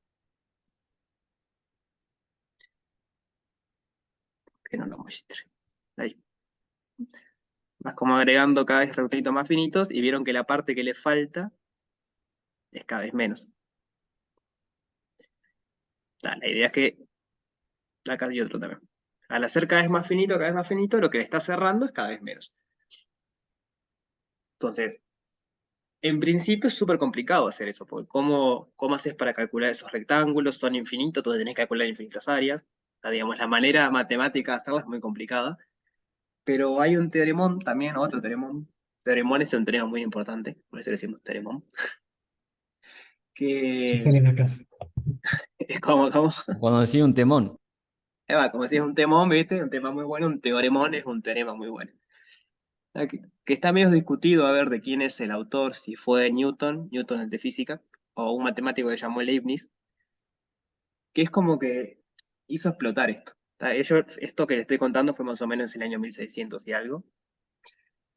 que no lo muestre. Ahí. Vas como agregando cada vez rectángulos más finitos y vieron que la parte que le falta es cada vez menos. La idea es que acá hay otro también. Al hacer cada vez más finito, lo que le está cerrando es cada vez menos. Entonces, en principio es súper complicado hacer eso, porque ¿cómo haces para calcular esos rectángulos? Son infinitos, entonces tenés que calcular infinitas áreas. O sea, digamos, la manera matemática de hacerlo es muy complicada. Pero hay un teoremón también, otro teoremón. Teoremón es un teorema muy importante, por eso le decimos teoremón. Se Que sale en la clase. es como Cuando decía un temón. como si es un temón, ¿viste? Un tema muy bueno, un teoremón es un teorema muy bueno. Que está medio discutido a ver de quién es el autor, si fue Newton el de física, o un matemático que llamó Leibniz, que es como que hizo explotar esto. Esto que le estoy contando fue más o menos en el año 1600 y algo,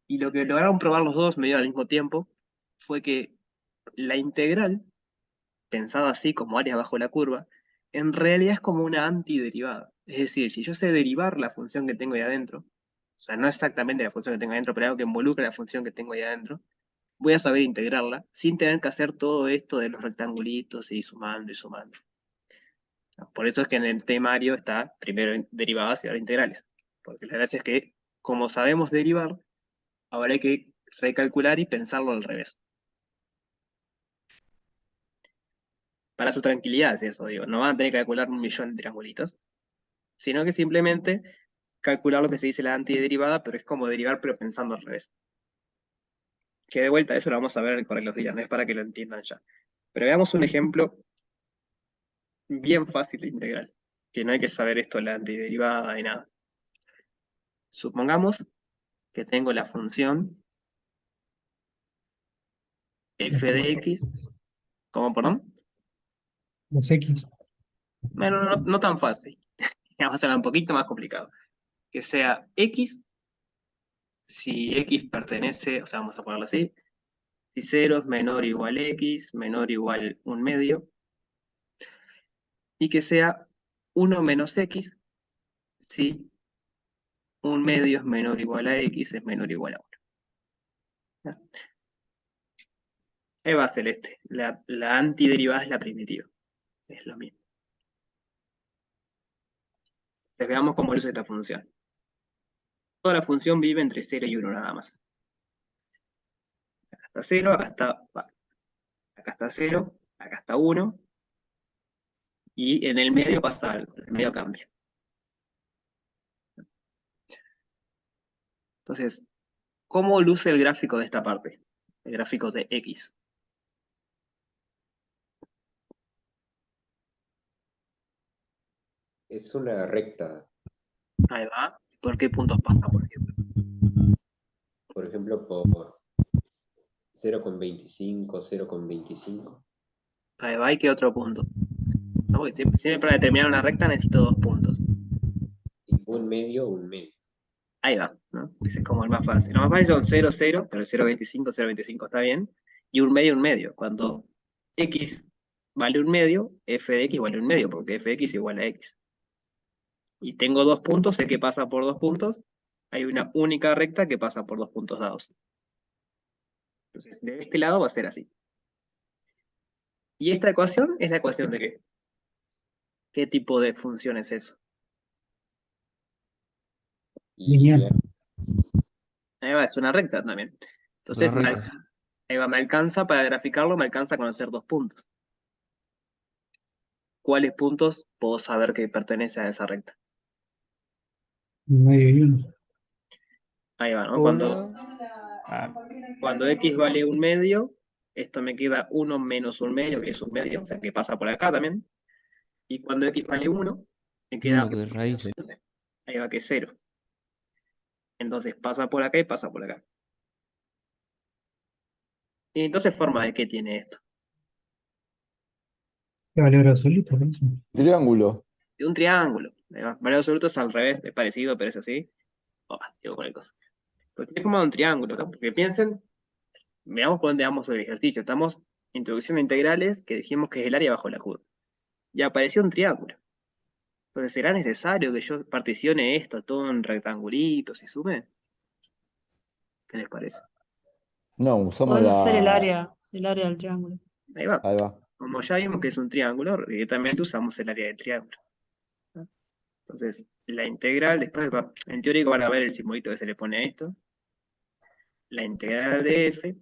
y lo que lograron probar los dos medio al mismo tiempo fue que la integral, pensada así como área bajo la curva, en realidad es como una antiderivada. Es decir, si yo sé derivar la función que tengo ahí adentro, o sea, no exactamente la función que tengo ahí adentro, pero algo que involucra la función que tengo ahí adentro, voy a saber integrarla sin tener que hacer todo esto de los rectangulitos y sumando y sumando. Por eso es que en el temario está primero derivadas y ahora integrales. Porque la gracia es que, como sabemos derivar, ahora hay que recalcular y pensarlo al revés. Para su tranquilidad es eso, digo. No van a tener que calcular 1.000.000 de triangulitos, sino que simplemente calcular lo que se dice la antiderivada, pero es como derivar, pero pensando al revés. Que de vuelta, eso lo vamos a ver en el correo de no es para que lo entiendan ya. Pero veamos un ejemplo bien fácil de integral, que no hay que saber esto de la antiderivada ni nada. Supongamos que tengo la función f de x, ¿cómo, perdón? Los X. Bueno, no tan fácil. Vamos a hacerla un poquito más complicado. Que sea x, si x pertenece, o sea, vamos a ponerlo así, si 0 es menor o igual a x, menor o igual 1/2, y que sea 1 menos x, si 1/2 es menor o igual a x, es menor o igual a 1. Ahí va celeste. La antiderivada es la primitiva. Es lo mismo. Entonces veamos cómo luce esta función. Toda la función vive entre 0 y 1 nada más. Acá está 0, acá está 0, acá está 1, y en el medio pasa algo, en el medio cambia. Entonces, ¿cómo luce el gráfico de esta parte? El gráfico de x. Es una recta, Ahí va. ¿Por qué puntos pasa, por ejemplo? por ejemplo, por 0,25, 0,25. Ahí va, ¿y qué otro punto? No, porque siempre para determinar una recta necesito 2 puntos. Y un medio, un medio. Ahí va, ¿no? Ese es como el más fácil. Lo más fácil son 0, 0, pero el 0,25, 0,25 está bien. Y un medio, un medio. Cuando x vale un medio, f de x vale un medio, porque f de x igual a x. Y tengo 2 puntos, sé que pasa por 2 puntos. Hay una única recta que pasa por 2 puntos dados. Entonces, de este lado va a ser así. ¿Y esta ecuación es la ecuación de qué? ¿Qué tipo de función es eso? Y Lineal. Ahí va, es una recta también. Entonces, Una recta. ahí va, me alcanza para graficarlo, me alcanza a conocer 2 puntos. ¿Cuáles puntos puedo saber que pertenece a esa recta? Un medio y uno. Ahí va, ¿no? Uno. Ah, Cuando x vale un medio, esto me queda 1 menos un medio, que es un medio, o sea, que pasa por acá también. Y cuando x vale 1, me queda Uno que es raíz. ahí va que es 0. Entonces pasa por acá y pasa por acá. Y entonces, ¿forma de qué tiene esto? ¿Qué valor absoluto? ¿No? Triángulo. De un triángulo. Ahí va. Varios absolutos al revés, es parecido, pero es así. Digo cualquier cosa. Porque tiene forma de un triángulo, ¿no? Porque piensen, veamos por dónde vamos el ejercicio. Estamos introducción de integrales, que dijimos que es el área bajo la curva. Y apareció un triángulo. Entonces, ¿será necesario que yo particione esto todo en rectangulitos y sume? ¿Qué les parece? No, usamos Podés hacer la. el área del triángulo. Ahí va. Ahí va. Como ya vimos que es un triángulo, directamente usamos el área del triángulo. ¿No? Entonces, la integral, después en teórico van a ver el simbolito que se le pone a esto. La integral de f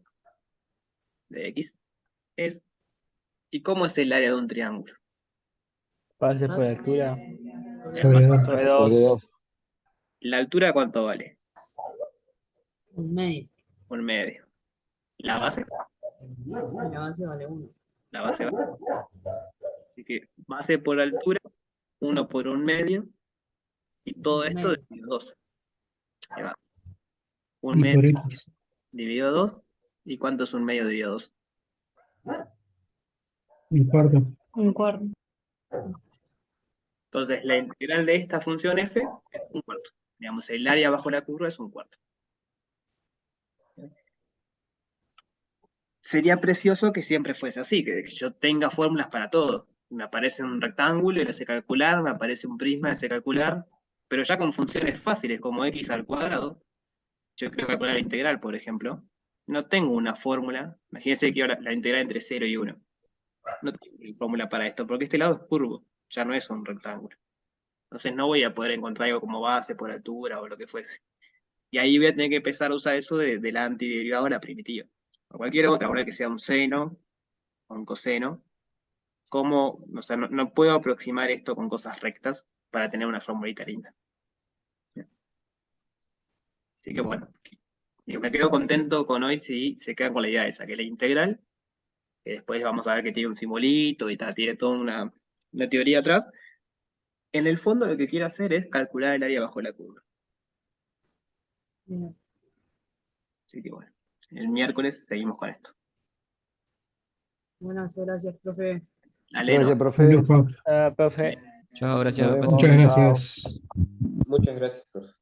de x es. ¿Y cómo es el área de un triángulo? pase por altura. Sobre dos. Sobre Sobre 2. 2. ¿La altura cuánto vale? Un medio. Un medio. ¿La base? El avance vale 1. La base vale. Así que base por altura, 1 por un medio, y todo esto dividido 2. Ahí va. Un Y medio por X. dividido 2. ¿Y cuánto es un medio dividido 2? Un cuarto. Un cuarto. Entonces, la integral de esta función f es un cuarto. Digamos, el área bajo la curva es un cuarto. Sería precioso que siempre fuese así, que yo tenga fórmulas para todo. Me aparece un rectángulo y lo sé calcular, me aparece un prisma y lo sé calcular, pero ya con funciones fáciles como x al cuadrado, yo quiero calcular la integral, por ejemplo, no tengo una fórmula. Imagínense que ahora la integral entre 0 y 1. No tengo una fórmula para esto, porque este lado es curvo, ya no es un rectángulo. Entonces no voy a poder encontrar algo como base por altura o lo que fuese. Y ahí voy a tener que empezar a usar eso de la antiderivada a la primitiva. O cualquier otra, ahora que sea un seno o un coseno, cómo, o sea, no puedo aproximar esto con cosas rectas para tener una formulita linda. Así que bueno, yo me quedo contento con hoy si se quedan con la idea esa, que la integral, que después vamos a ver que tiene un simbolito y tal, tiene toda una teoría atrás. En el fondo lo que quiere hacer es calcular el área bajo la curva. Bien. Así que bueno, el miércoles seguimos con esto. Buenas, gracias, profe. Dale, Gracias, no. profe. Un lujo. Profe. Chao, Nos gracias. vemos. Muchas Chao. gracias. Muchas gracias, profe.